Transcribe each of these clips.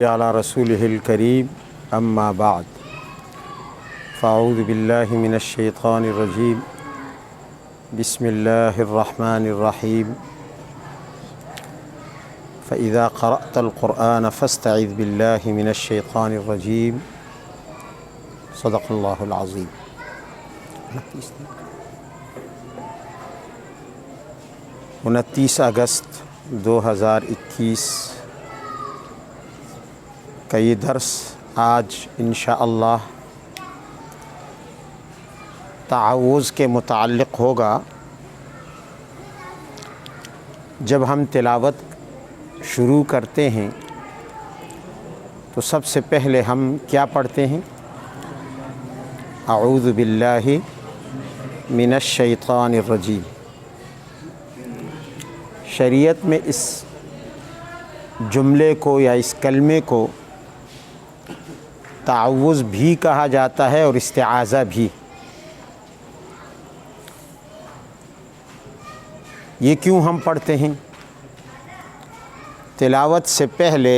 علی رسولہ الکریم اما بعد فاعوذ باللہ من الشیطان الرجیم بسم اللہ الرحمن الرحیم فإذا قرأت القرآن فاستعذ باللہ من الشیطان الرجیم صدق اللہ العظیم۔ 29 اگست 2021 کا یہ درس آج انشاءاللہ تعوذ کے متعلق ہوگا۔ جب ہم تلاوت شروع کرتے ہیں تو سب سے پہلے ہم کیا پڑھتے ہیں؟ اعوذ باللہ من الشیطان الرجیم۔ شریعت میں اس جملے کو یا اس کلمے کو تعوذ بھی کہا جاتا ہے اور استعاذہ بھی۔ یہ کیوں ہم پڑھتے ہیں؟ تلاوت سے پہلے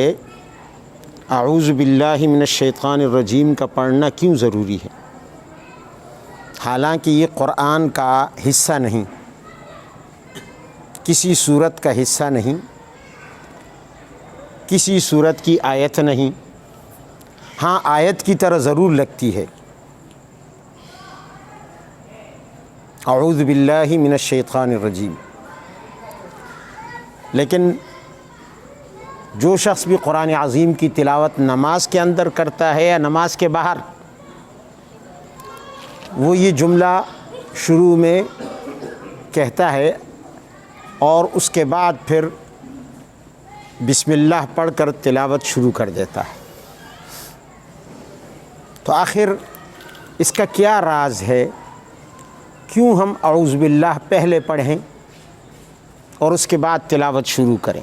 اعوذ باللہ من الشیطان الرجیم کا پڑھنا کیوں ضروری ہے؟ حالانکہ یہ قرآن کا حصہ نہیں، کسی سورت کا حصہ نہیں، کسی سورت کی آیت نہیں، ہاں آیت کی طرح ضرور لگتی ہے۔ اعوذ باللہ من الشیطان الرجیم، لیکن جو شخص بھی قرآن عظیم کی تلاوت نماز کے اندر کرتا ہے یا نماز کے باہر، وہ یہ جملہ شروع میں کہتا ہے اور اس کے بعد پھر بسم اللہ پڑھ کر تلاوت شروع کر دیتا ہے۔ تو آخر اس کا کیا راز ہے؟ کیوں ہم اعوذ باللہ پہلے پڑھیں اور اس کے بعد تلاوت شروع کریں؟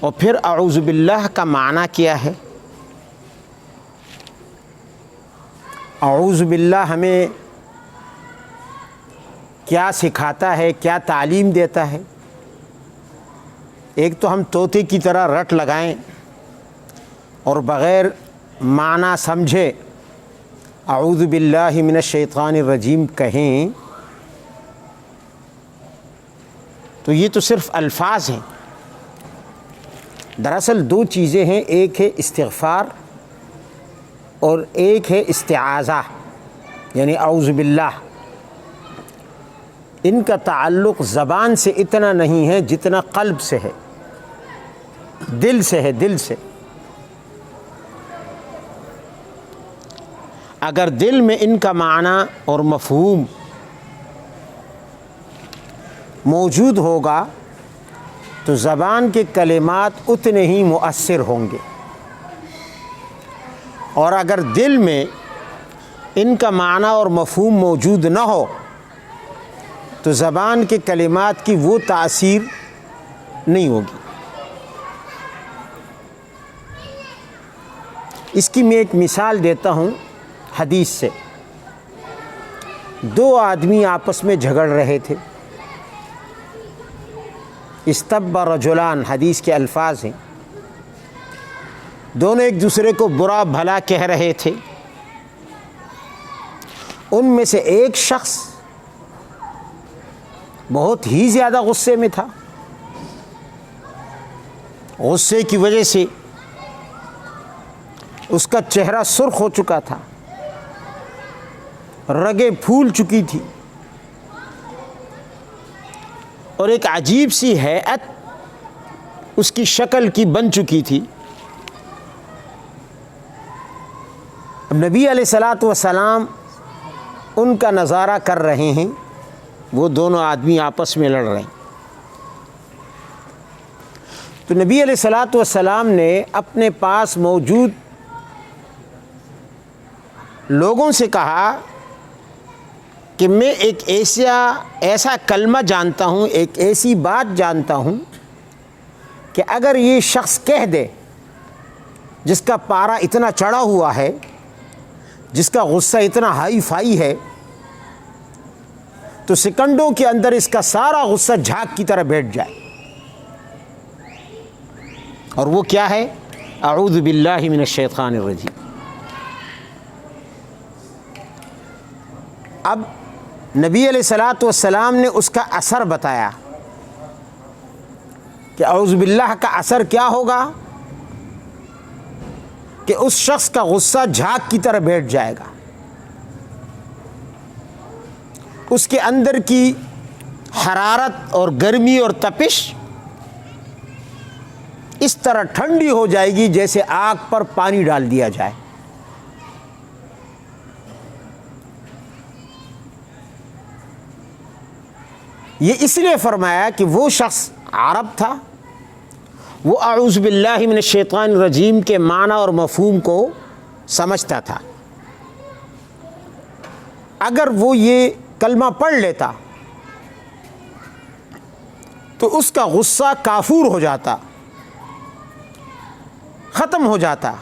اور پھر اعوذ باللہ کا معنی کیا ہے؟ اعوذ باللہ ہمیں کیا سکھاتا ہے، کیا تعلیم دیتا ہے؟ ایک تو ہم طوطے کی طرح رٹ لگائیں اور بغیر معنی سمجھے اعوذ باللہ من الشیطان الرجیم کہیں تو یہ تو صرف الفاظ ہیں۔ دراصل دو چیزیں ہیں، ایک ہے استغفار اور ایک ہے استعاذہ، یعنی اعوذ باللہ۔ ان کا تعلق زبان سے اتنا نہیں ہے جتنا قلب سے ہے، دل سے ہے، دل سے۔ اگر دل میں ان کا معنی اور مفہوم موجود ہوگا تو زبان کے کلمات اتنے ہی مؤثر ہوں گے، اور اگر دل میں ان کا معنی اور مفہوم موجود نہ ہو تو زبان کے کلمات کی وہ تاثیر نہیں ہوگی۔ اس کی میں ایک مثال دیتا ہوں حدیث سے۔ دو آدمی آپس میں جھگڑ رہے تھے۔ استب رجلان حدیث کے الفاظ ہیں، دونوں ایک دوسرے کو برا بھلا کہہ رہے تھے۔ ان میں سے ایک شخص بہت ہی زیادہ غصے میں تھا، غصے کی وجہ سے اس کا چہرہ سرخ ہو چکا تھا، رگیں پھول چکی تھی، اور ایک عجیب سی ہیئت اس کی شکل کی بن چکی تھی۔ اب نبی علیہ الصلاۃ والسلام ان کا نظارہ کر رہے ہیں، وہ دونوں آدمی آپس میں لڑ رہے ہیں۔ تو نبی علیہ الصلاۃ والسلام نے اپنے پاس موجود لوگوں سے کہا کہ میں ایک ایسا کلمہ جانتا ہوں، ایک ایسی بات جانتا ہوں کہ اگر یہ شخص کہہ دے جس کا پارا اتنا چڑھا ہوا ہے، جس کا غصہ اتنا ہائی فائی ہے، تو سیکنڈوں کے اندر اس کا سارا غصہ جھاگ کی طرح بیٹھ جائے۔ اور وہ کیا ہے؟ اعوذ باللہ من الشیطان الرجیم۔ اب نبی علیہ الصلاۃ والسلام نے اس کا اثر بتایا کہ اعوذ باللہ کا اثر کیا ہوگا، کہ اس شخص کا غصہ جھاگ کی طرح بیٹھ جائے گا، اس کے اندر کی حرارت اور گرمی اور تپش اس طرح ٹھنڈی ہو جائے گی جیسے آگ پر پانی ڈال دیا جائے۔ یہ اس لیے فرمایا کہ وہ شخص عرب تھا، وہ اعوذ باللہ من الشیطان الرجیم کے معنی اور مفہوم کو سمجھتا تھا۔ اگر وہ یہ کلمہ پڑھ لیتا تو اس کا غصہ کافور ہو جاتا، ختم ہو جاتا۔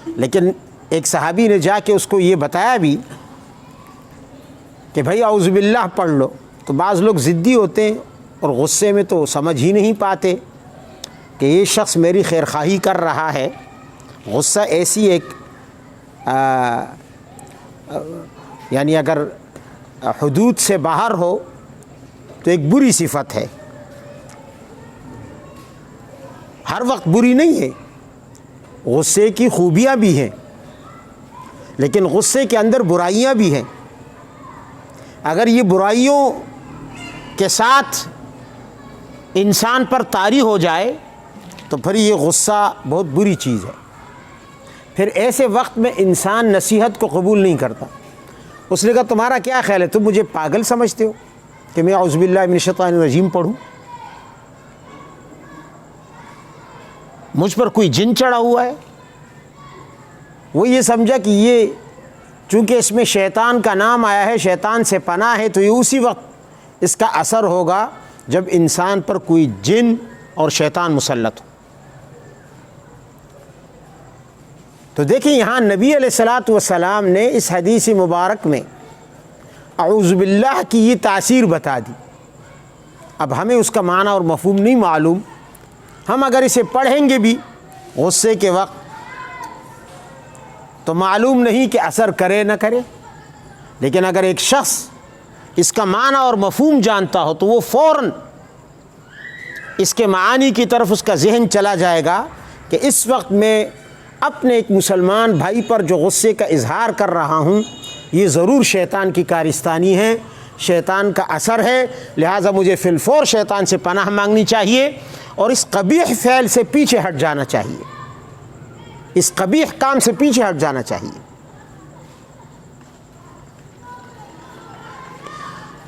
لیکن ایک صحابی نے جا کے اس کو یہ بتایا بھی کہ بھائی اعوذ باللہ پڑھ لو، تو بعض لوگ ضدی ہوتے ہیں اور غصے میں تو سمجھ ہی نہیں پاتے کہ یہ شخص میری خیر خواہی کر رہا ہے۔ غصہ ایسی ایک یعنی اگر حدود سے باہر ہو تو ایک بری صفت ہے، ہر وقت بری نہیں ہے، غصے کی خوبیاں بھی ہیں لیکن غصے کے اندر برائیاں بھی ہیں۔ اگر یہ برائیوں کے ساتھ انسان پر طاری ہو جائے تو پھر یہ غصہ بہت بری چیز ہے۔ پھر ایسے وقت میں انسان نصیحت کو قبول نہیں کرتا۔ اس نے کہا تمہارا کیا خیال ہے، تم مجھے پاگل سمجھتے ہو کہ میں اعوذ باللہ من الشیطان الرجیم پڑھوں؟ مجھ پر کوئی جن چڑھا ہوا ہے؟ وہ یہ سمجھا کہ یہ چونکہ اس میں شیطان کا نام آیا ہے، شیطان سے پناہ ہے، تو یہ اسی وقت اس کا اثر ہوگا جب انسان پر کوئی جن اور شیطان مسلط ہو۔ تو دیکھیں یہاں نبی علیہ الصلاۃ والسلام نے اس حدیث مبارک میں اعوذ باللہ کی یہ تاثیر بتا دی۔ اب ہمیں اس کا معنی اور مفہوم نہیں معلوم، ہم اگر اسے پڑھیں گے بھی غصے کے وقت تو معلوم نہیں کہ اثر کرے نہ کرے، لیکن اگر ایک شخص اس کا معنی اور مفہوم جانتا ہو تو وہ فوراً اس کے معانی کی طرف اس کا ذہن چلا جائے گا کہ اس وقت میں اپنے ایک مسلمان بھائی پر جو غصے کا اظہار کر رہا ہوں یہ ضرور شیطان کی کارستانی ہے، شیطان کا اثر ہے، لہٰذا مجھے فی الفور شیطان سے پناہ مانگنی چاہیے اور اس قبیح فعل سے پیچھے ہٹ جانا چاہیے، اس قبیح کام سے پیچھے ہٹ جانا چاہیے۔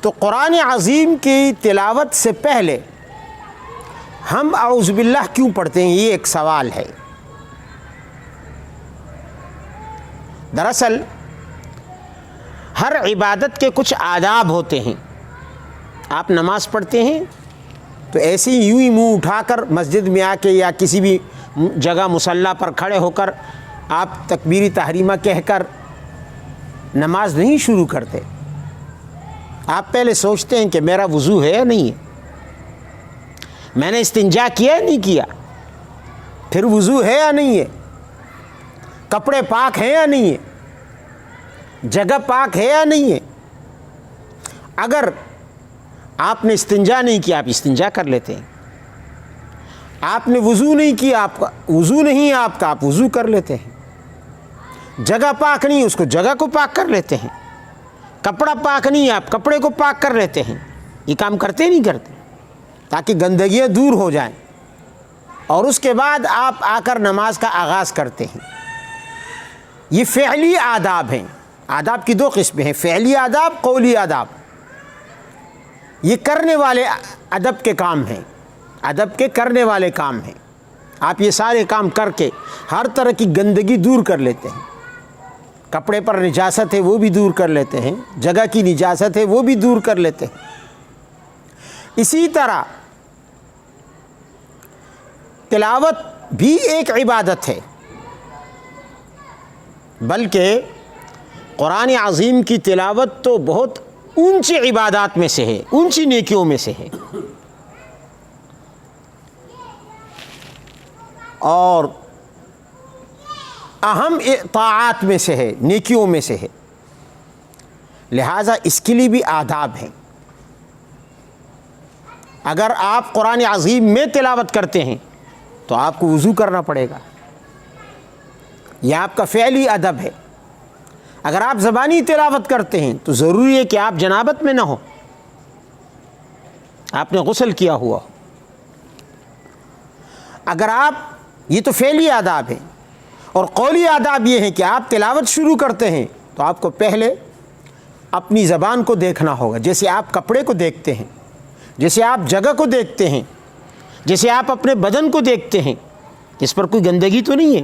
تو قرآن عظیم کی تلاوت سے پہلے ہم اعوذ باللہ کیوں پڑھتے ہیں، یہ ایک سوال ہے۔ دراصل ہر عبادت کے کچھ آداب ہوتے ہیں۔ آپ نماز پڑھتے ہیں تو ایسے ہی یوں ہی منہ اٹھا کر مسجد میں آ کے یا کسی بھی جگہ مصلی پر کھڑے ہو کر آپ تکبیر تحریمہ کہہ کر نماز نہیں شروع کرتے۔ آپ پہلے سوچتے ہیں کہ میرا وضو ہے یا نہیں ہے، میں نے استنجا کیا یا نہیں کیا، پھر وضو ہے یا نہیں ہے، کپڑے پاک ہیں یا نہیں ہے، جگہ پاک ہے یا نہیں ہے۔ اگر آپ نے استنجا نہیں کیا آپ استنجا کر لیتے ہیں، آپ نے وضو نہیں کیا، آپ کا وضو نہیں ہے، آپ کا آپ وضو کر لیتے ہیں۔ جگہ پاک نہیں ہے، اس کو جگہ کو پاک کر لیتے ہیں۔ کپڑا پاک نہیں ہے، آپ کپڑے کو پاک کر لیتے ہیں۔ یہ کام کرتے نہیں کرتے تاکہ گندگیاں دور ہو جائیں، اور اس کے بعد آپ آ کر نماز کا آغاز کرتے ہیں۔ یہ فعلی آداب ہیں۔ آداب کی دو قسمیں ہیں، فعلی آداب، قولی آداب۔ یہ کرنے والے ادب کے کام ہیں، ادب کے کرنے والے کام ہیں۔ آپ یہ سارے کام کر کے ہر طرح کی گندگی دور کر لیتے ہیں۔ کپڑے پر نجاست ہے وہ بھی دور کر لیتے ہیں، جگہ کی نجاست ہے وہ بھی دور کر لیتے ہیں۔ اسی طرح تلاوت بھی ایک عبادت ہے، بلکہ قرآن عظیم کی تلاوت تو بہت اونچی عبادات میں سے ہے، اونچی نیکیوں میں سے ہے۔ اور اہم طاعات میں سے ہے، نیکیوں میں سے ہے، لہٰذا اس کے لیے بھی آداب ہیں۔ اگر آپ قرآن عظیم میں تلاوت کرتے ہیں تو آپ کو وضو کرنا پڑے گا، یہ آپ کا فعلی ادب ہے۔ اگر آپ زبانی تلاوت کرتے ہیں تو ضروری ہے کہ آپ جنابت میں نہ ہو، آپ نے غسل کیا ہوا ہو۔ اگر آپ، یہ تو فعلی آداب ہیں، اور قولی آداب یہ ہیں کہ آپ تلاوت شروع کرتے ہیں تو آپ کو پہلے اپنی زبان کو دیکھنا ہوگا، جیسے آپ کپڑے کو دیکھتے ہیں، جیسے آپ جگہ کو دیکھتے ہیں، جیسے آپ اپنے بدن کو دیکھتے ہیں، اس پر کوئی گندگی تو نہیں ہے۔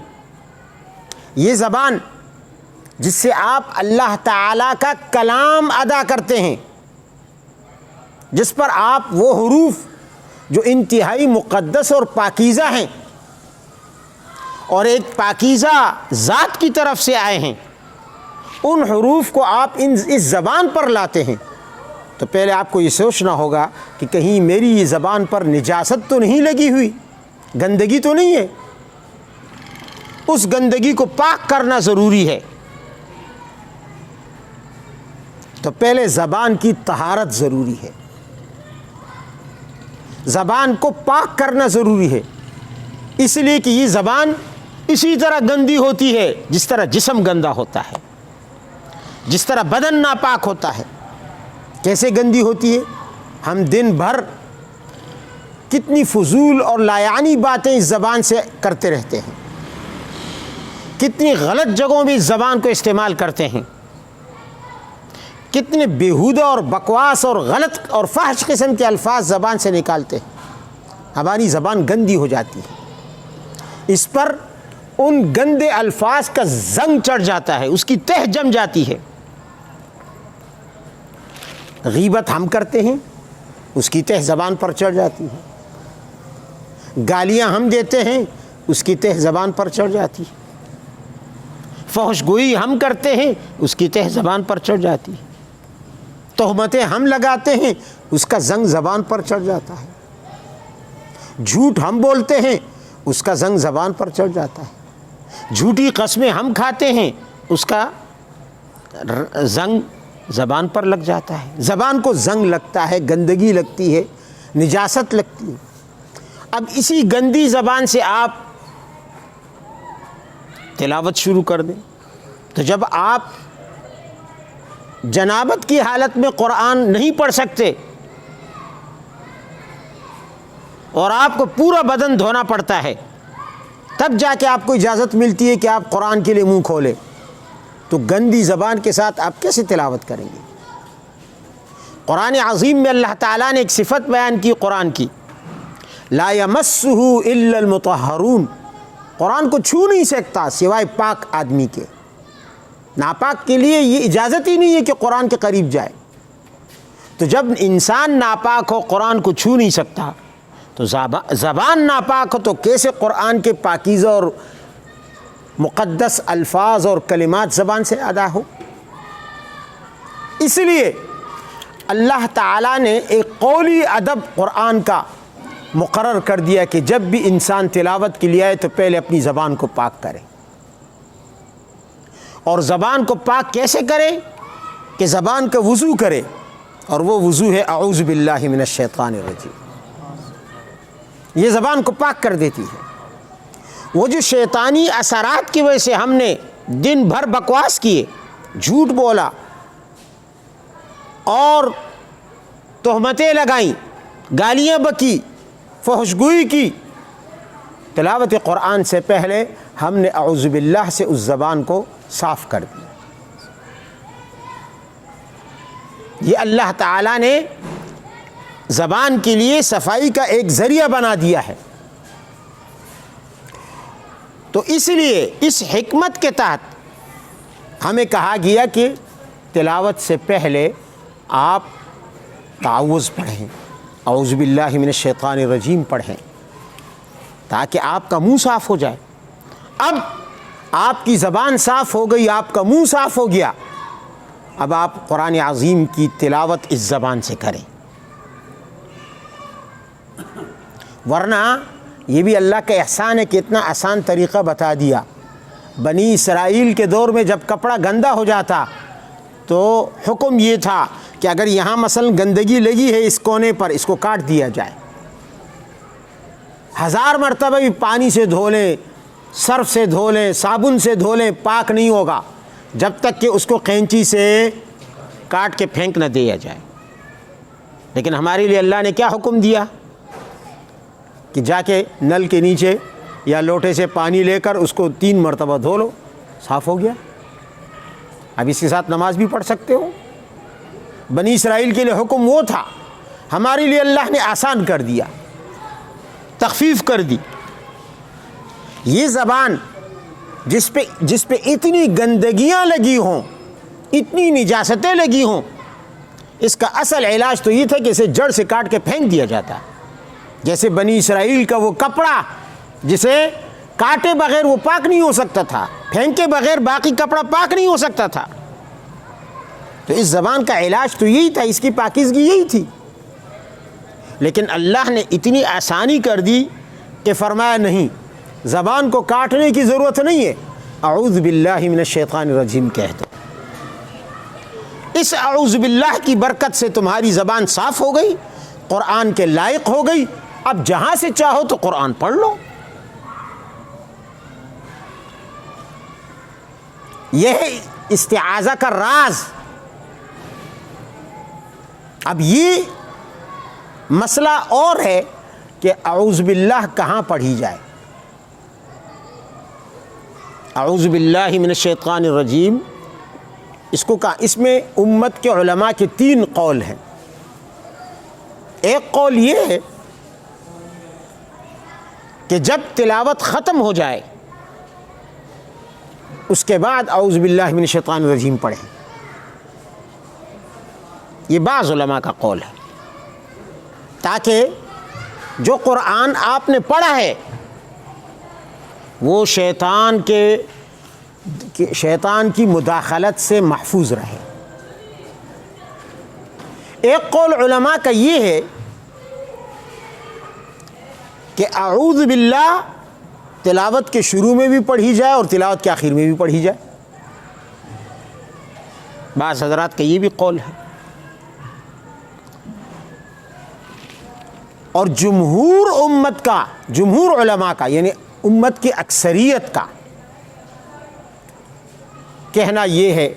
یہ زبان جس سے آپ اللہ تعالیٰ کا کلام ادا کرتے ہیں، جس پر آپ وہ حروف جو انتہائی مقدس اور پاکیزہ ہیں اور ایک پاکیزہ ذات کی طرف سے آئے ہیں، ان حروف کو آپ اس زبان پر لاتے ہیں، تو پہلے آپ کو یہ سوچنا ہوگا کہ کہیں میری یہ زبان پر نجاست تو نہیں لگی ہوئی، گندگی تو نہیں ہے۔ اس گندگی کو پاک کرنا ضروری ہے۔ تو پہلے زبان کی طہارت ضروری ہے، زبان کو پاک کرنا ضروری ہے، اس لیے کہ یہ زبان اسی طرح گندی ہوتی ہے جس طرح جسم گندا ہوتا ہے، جس طرح بدن ناپاک ہوتا ہے۔ کیسے گندی ہوتی ہے؟ ہم دن بھر کتنی فضول اور لایعنی باتیں اس زبان سے کرتے رہتے ہیں، کتنی غلط جگہوں میں اس زبان کو استعمال کرتے ہیں، کتنے بیہودہ اور بکواس اور غلط اور فحش قسم کے الفاظ زبان سے نکالتے ہیں۔ ہماری زبان گندی ہو جاتی ہے، اس پر ان گندے الفاظ کا زنگ چڑھ جاتا ہے، اس کی تہ جم جاتی ہے۔ غیبت ہم کرتے ہیں، اس کی تہ زبان پر چڑھ جاتی ہے۔ گالیاں ہم دیتے ہیں، اس کی تہ زبان پر چڑھ جاتی ہے۔ فحش گوئی ہم کرتے ہیں، اس کی تہ زبان پر چڑھ جاتی ہے۔ تہمتیں ہم لگاتے ہیں، اس کا زنگ زبان پر چڑھ جاتا ہے۔ جھوٹ ہم بولتے ہیں، اس کا زنگ زبان پر چڑھ جاتا ہے۔ جھوٹی قسمیں ہم کھاتے ہیں، اس کا زنگ زبان پر لگ جاتا ہے۔ زبان کو زنگ لگتا ہے، گندگی لگتی ہے، نجاست لگتی ہے۔ اب اسی گندی زبان سے آپ تلاوت شروع کر دیں تو جب آپ جنابت کی حالت میں قرآن نہیں پڑھ سکتے اور آپ کو پورا بدن دھونا پڑتا ہے، تب جا کے آپ کو اجازت ملتی ہے کہ آپ قرآن کے لیے منہ کھولیں، تو گندی زبان کے ساتھ آپ کیسے تلاوت کریں گے؟ قرآن عظیم میں اللہ تعالیٰ نے ایک صفت بیان کی قرآن کی، لا یمسہ الا المطہرون، قرآن کو چھو نہیں سکتا سوائے پاک آدمی کے۔ ناپاک کے لیے یہ اجازت ہی نہیں ہے کہ قرآن کے قریب جائے۔ تو جب انسان ناپاک ہو، قرآن کو چھو نہیں سکتا، تو زبان ناپاک ہو تو کیسے قرآن کے پاکیزہ اور مقدس الفاظ اور کلمات زبان سے ادا ہو؟ اس لیے اللہ تعالیٰ نے ایک قولی ادب قرآن کا مقرر کر دیا کہ جب بھی انسان تلاوت کے لیے آئے تو پہلے اپنی زبان کو پاک کرے۔ اور زبان کو پاک کیسے کرے؟ کہ زبان کا وضو کرے، اور وہ وضو ہے اعوذ باللہ من الشیطان الرجیم۔ یہ زبان کو پاک کر دیتی ہے۔ وہ جو شیطانی اثرات کی وجہ سے ہم نے دن بھر بکواس کیے، جھوٹ بولا اور تہمتیں لگائیں، گالیاں بکی، فحش گوئی کی، تلاوت قرآن سے پہلے ہم نے اعوذ باللہ سے اس زبان کو صاف کر دیا۔ یہ اللہ تعالیٰ نے زبان کے لیے صفائی کا ایک ذریعہ بنا دیا ہے۔ تو اس لیے اس حکمت کے تحت ہمیں کہا گیا کہ تلاوت سے پہلے آپ تعوذ پڑھیں، اعوذ باللہ من الشیطان الرجیم پڑھیں، تاکہ آپ کا منہ صاف ہو جائے۔ اب آپ کی زبان صاف ہو گئی، آپ کا منہ صاف ہو گیا، اب آپ قرآن عظیم کی تلاوت اس زبان سے کریں، ورنہ یہ بھی اللہ کا احسان ہے کہ اتنا آسان طریقہ بتا دیا. بنی اسرائیل کے دور میں جب کپڑا گندا ہو جاتا تو حکم یہ تھا کہ اگر یہاں مثلا گندگی لگی ہے اس کونے پر، اس کو کاٹ دیا جائے. 1000 مرتبہ بھی پانی سے دھو لیں، سرف سے دھو لیں، صابن سے دھو لیں، پاک نہیں ہوگا جب تک کہ اس کو قینچی سے کاٹ کے پھینک نہ دیا جائے. لیکن ہمارے لیے اللہ نے کیا حکم دیا کہ جا کے نل کے نیچے یا لوٹے سے پانی لے کر اس کو 3 مرتبہ دھو لو، صاف ہو گیا. اب اس کے ساتھ نماز بھی پڑھ سکتے ہو. بنی اسرائیل کے لیے حکم وہ تھا، ہمارے لیے اللہ نے آسان کر دیا، تخفیف کر دی. یہ زبان جس پہ اتنی گندگیاں لگی ہوں، اتنی نجاستیں لگی ہوں، اس کا اصل علاج تو یہ تھا کہ اسے جڑ سے کاٹ کے پھینک دیا جاتا. جیسے بنی اسرائیل کا وہ کپڑا جسے کاٹے بغیر وہ پاک نہیں ہو سکتا تھا، پھینکے بغیر باقی کپڑا پاک نہیں ہو سکتا تھا. تو اس زبان کا علاج تو یہی تھا، اس کی پاکیزگی یہی تھی. لیکن اللہ نے اتنی آسانی کر دی کہ فرمایا نہیں، زبان کو کاٹنے کی ضرورت نہیں ہے، اعوذ باللہ من الشیطان الرجیم کہہ دو. اس اعوذ باللہ کی برکت سے تمہاری زبان صاف ہو گئی، قرآن کے لائق ہو گئی. اب جہاں سے چاہو تو قرآن پڑھ لو. یہ ہے استعاذہ کا راز. اب یہ مسئلہ اور ہے کہ اعوذ باللہ کہاں پڑھی جائے. اعوذ باللہ من الشیطان الرجیم اس کو کہا، اس میں امت کے علماء کے 3 قول ہیں. ایک قول یہ ہے کہ جب تلاوت ختم ہو جائے اس کے بعد اعوذ باللہ من الشیطان الرجیم پڑھیں. یہ بعض علماء کا قول ہے، تاکہ جو قرآن آپ نے پڑھا ہے وہ شیطان کی مداخلت سے محفوظ رہے. ایک قول علماء کا یہ ہے کہ اعوذ باللہ تلاوت کے شروع میں بھی پڑھی جائے اور تلاوت کے آخر میں بھی پڑھی جائے. بعض حضرات کا یہ بھی قول ہے. اور جمہور علماء کا یعنی امت کی اکثریت کا کہنا یہ ہے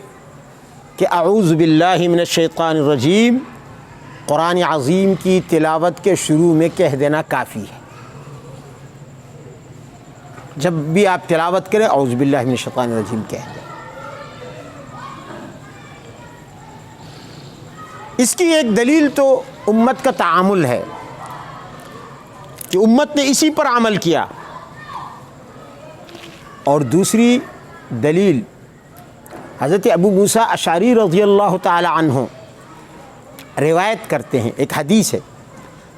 کہ اعوذ باللہ من الشیطان الرجیم قرآن عظیم کی تلاوت کے شروع میں کہہ دینا کافی ہے. جب بھی آپ تلاوت کریں اعوذ باللہ من الشیطان الرجیم کہہ دیں. اس کی ایک دلیل تو امت کا تعامل ہے کہ امت نے اسی پر عمل کیا، اور دوسری دلیل حضرت ابو موسیٰ اشعری رضی اللہ تعالی عنہ روایت کرتے ہیں. ایک حدیث ہے،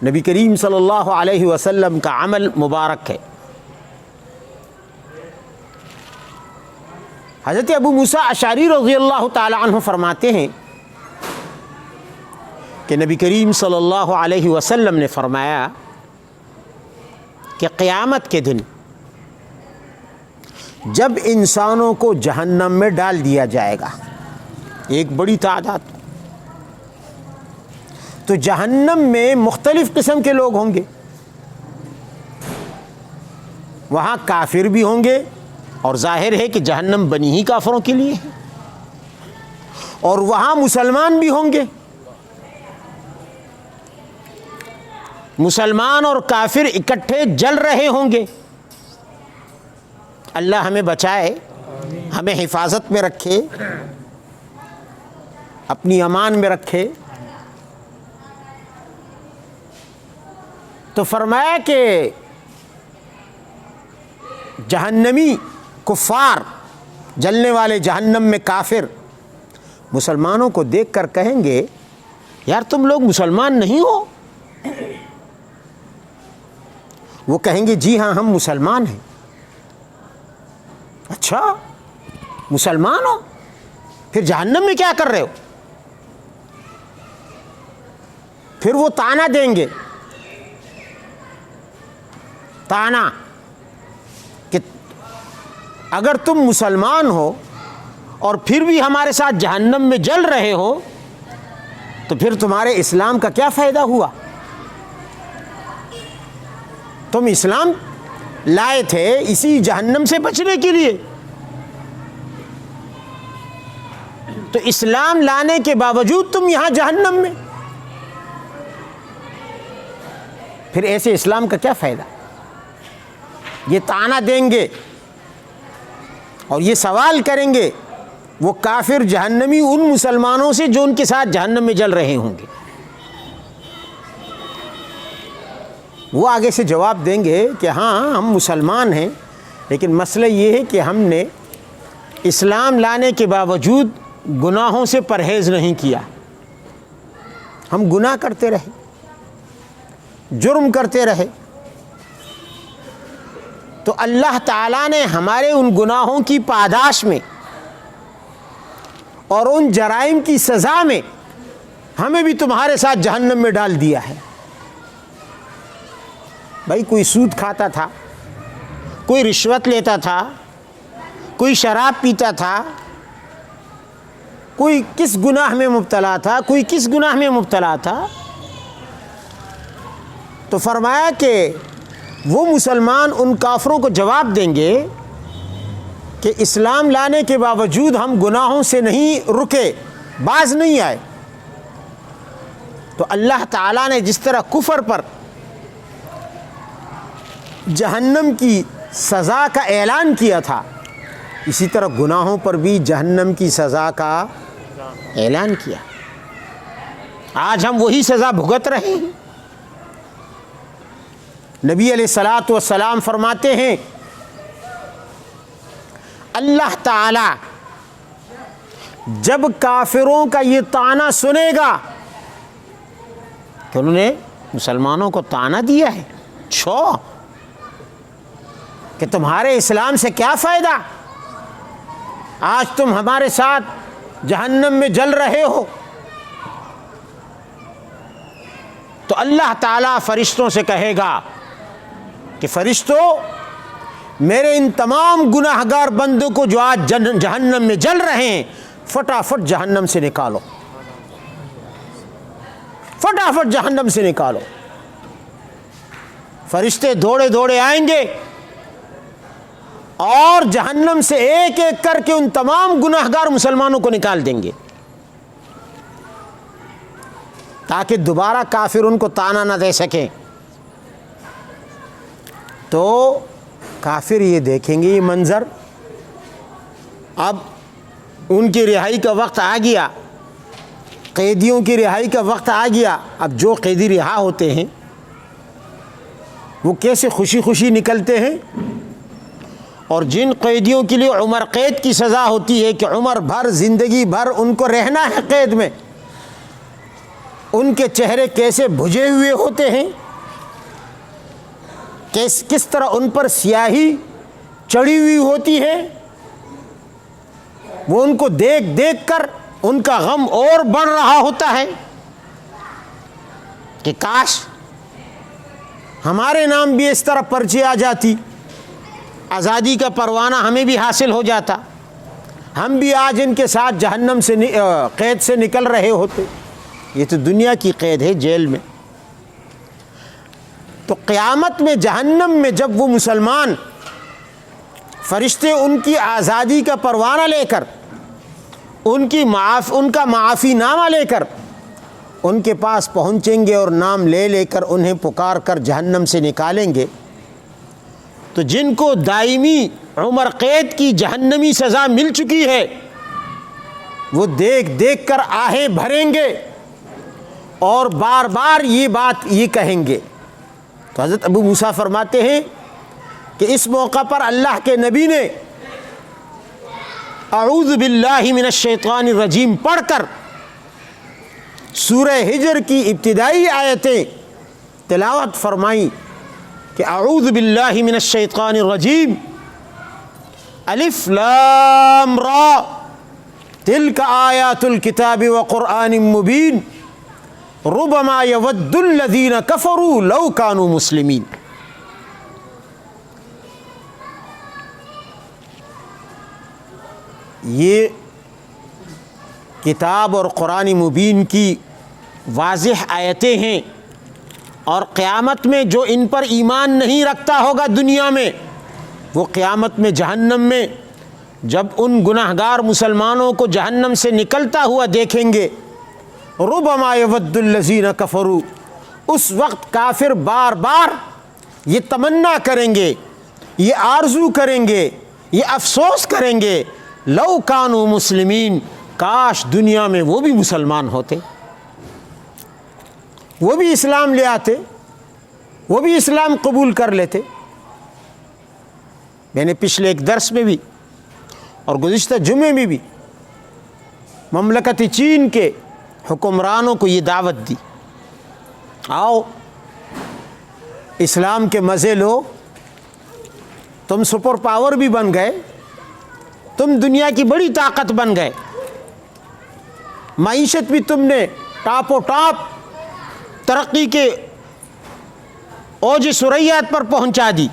نبی کریم صلی اللہ علیہ وسلم کا عمل مبارک ہے. حضرت ابو موسیٰ اشعری رضی اللہ تعالی عنہ فرماتے ہیں کہ نبی کریم صلی اللہ علیہ وسلم نے فرمایا کہ قیامت کے دن جب انسانوں کو جہنم میں ڈال دیا جائے گا ایک بڑی تعداد، تو جہنم میں مختلف قسم کے لوگ ہوں گے. وہاں کافر بھی ہوں گے، اور ظاہر ہے کہ جہنم بنی ہی کافروں کے لیے ہے، اور وہاں مسلمان بھی ہوں گے. مسلمان اور کافر اکٹھے جل رہے ہوں گے. اللہ ہمیں بچائے، ہمیں حفاظت میں رکھے، اپنی امان میں رکھے. تو فرمایا کہ جہنمی کفار، جلنے والے جہنم میں کافر مسلمانوں کو دیکھ کر کہیں گے یار تم لوگ مسلمان نہیں ہو؟ وہ کہیں گے جی ہاں ہم مسلمان ہیں. اچھا مسلمان ہو، پھر جہنم میں کیا کر رہے ہو؟ پھر وہ طعنہ دیں گے طعنہ کہ اگر تم مسلمان ہو اور پھر بھی ہمارے ساتھ جہنم میں جل رہے ہو تو پھر تمہارے اسلام کا کیا فائدہ ہوا؟ تم اسلام لائے تھے اسی جہنم سے بچنے کے لیے، تو اسلام لانے کے باوجود تم یہاں جہنم میں، پھر ایسے اسلام کا کیا فائدہ؟ یہ طعنہ دیں گے اور یہ سوال کریں گے وہ کافر جہنمی ان مسلمانوں سے جو ان کے ساتھ جہنم میں جل رہے ہوں گے. وہ آگے سے جواب دیں گے کہ ہاں ہم مسلمان ہیں، لیکن مسئلہ یہ ہے کہ ہم نے اسلام لانے کے باوجود گناہوں سے پرہیز نہیں کیا، ہم گناہ کرتے رہے، جرم کرتے رہے، تو اللہ تعالیٰ نے ہمارے ان گناہوں کی پاداش میں اور ان جرائم کی سزا میں ہمیں بھی تمہارے ساتھ جہنم میں ڈال دیا ہے. بھائی کوئی سود کھاتا تھا، کوئی رشوت لیتا تھا، کوئی شراب پیتا تھا، کوئی کس گناہ میں مبتلا تھا، کوئی کس گناہ میں مبتلا تھا، تو فرمایا کہ وہ مسلمان ان کافروں کو جواب دیں گے کہ اسلام لانے کے باوجود ہم گناہوں سے نہیں رکے، باز نہیں آئے. تو اللہ تعالیٰ نے جس طرح کفر پر جہنم کی سزا کا اعلان کیا تھا، اسی طرح گناہوں پر بھی جہنم کی سزا کا اعلان کیا. آج ہم وہی سزا بھگت رہے ہیں. نبی علیہ الصلاۃ والسلام فرماتے ہیں اللہ تعالی جب کافروں کا یہ طعنہ سنے گا کہ انہوں نے مسلمانوں کو طعنہ دیا ہے، کہ تمہارے اسلام سے کیا فائدہ، آج تم ہمارے ساتھ جہنم میں جل رہے ہو، تو اللہ تعالیٰ فرشتوں سے کہے گا کہ فرشتوں میرے ان تمام گناہ گار بندوں کو جو آج جہنم میں جل رہے ہیں فٹافٹ جہنم سے نکالو، فٹافٹ جہنم سے نکالو. فرشتے دوڑے دوڑے آئیں گے اور جہنم سے ایک ایک کر کے ان تمام گناہ گار مسلمانوں کو نکال دیں گے تاکہ دوبارہ کافر ان کو طعنہ نہ دے سکیں. تو کافر یہ دیکھیں گے یہ منظر، اب ان کی رہائی کا وقت آ گیا، قیدیوں کی رہائی کا وقت آ گیا. اب جو قیدی رہا ہوتے ہیں وہ کیسے خوشی خوشی نکلتے ہیں، اور جن قیدیوں کے لیے عمر قید کی سزا ہوتی ہے کہ عمر بھر زندگی بھر ان کو رہنا ہے قید میں، ان کے چہرے کیسے بھجے ہوئے ہوتے ہیں، کس طرح ان پر سیاہی چڑھی ہوئی ہوتی ہے. وہ ان کو دیکھ دیکھ کر ان کا غم اور بڑھ رہا ہوتا ہے کہ کاش ہمارے نام بھی اس طرح پرچے آ جاتی، آزادی کا پروانہ ہمیں بھی حاصل ہو جاتا، ہم بھی آج ان کے ساتھ جہنم سے قید سے نکل رہے ہوتے. یہ تو دنیا کی قید ہے، جیل میں. تو قیامت میں جہنم میں جب وہ مسلمان فرشتے ان کی آزادی کا پروانہ لے کر ان کا معافی نامہ لے کر ان کے پاس پہنچیں گے اور نام لے لے کر انہیں پکار کر جہنم سے نکالیں گے، تو جن کو دائمی عمر قید کی جہنمی سزا مل چکی ہے وہ دیکھ دیکھ کر آہیں بھریں گے اور بار بار یہ بات یہ کہیں گے. تو حضرت ابو موسیٰ فرماتے ہیں کہ اس موقع پر اللہ کے نبی نے اعوذ باللہ من الشیطان الرجیم پڑھ کر سورہ ہجر کی ابتدائی آیتیں تلاوت فرمائیں کہ اعوذ باللہ من الشیطان الرجیم الف لام را تلک آیات الکتاب وقرآن مبین ربما یود الذین کفروا لو کانوا مسلمین. یہ کتاب اور قرآن مبین کی واضح آیتیں ہیں، اور قیامت میں جو ان پر ایمان نہیں رکھتا ہوگا دنیا میں، وہ قیامت میں جہنم میں جب ان گناہگار مسلمانوں کو جہنم سے نکلتا ہوا دیکھیں گے، ربما یود الذین کفروا، اس وقت کافر بار بار یہ تمنا کریں گے، یہ آرزو کریں گے، یہ افسوس کریں گے، لو کانوا مسلمین، کاش دنیا میں وہ بھی مسلمان ہوتے، وہ بھی اسلام لے آتے، وہ بھی اسلام قبول کر لیتے۔ میں نے پچھلے ایک درس میں بھی اور گزشتہ جمعے میں بھی مملکت چین کے حکمرانوں کو یہ دعوت دی، آؤ اسلام کے مزے لو، تم سپر پاور بھی بن گئے، تم دنیا کی بڑی طاقت بن گئے، معیشت بھی تم نے ٹاپ و ٹاپ ترقی کے اوج ثریات پر پہنچا دی،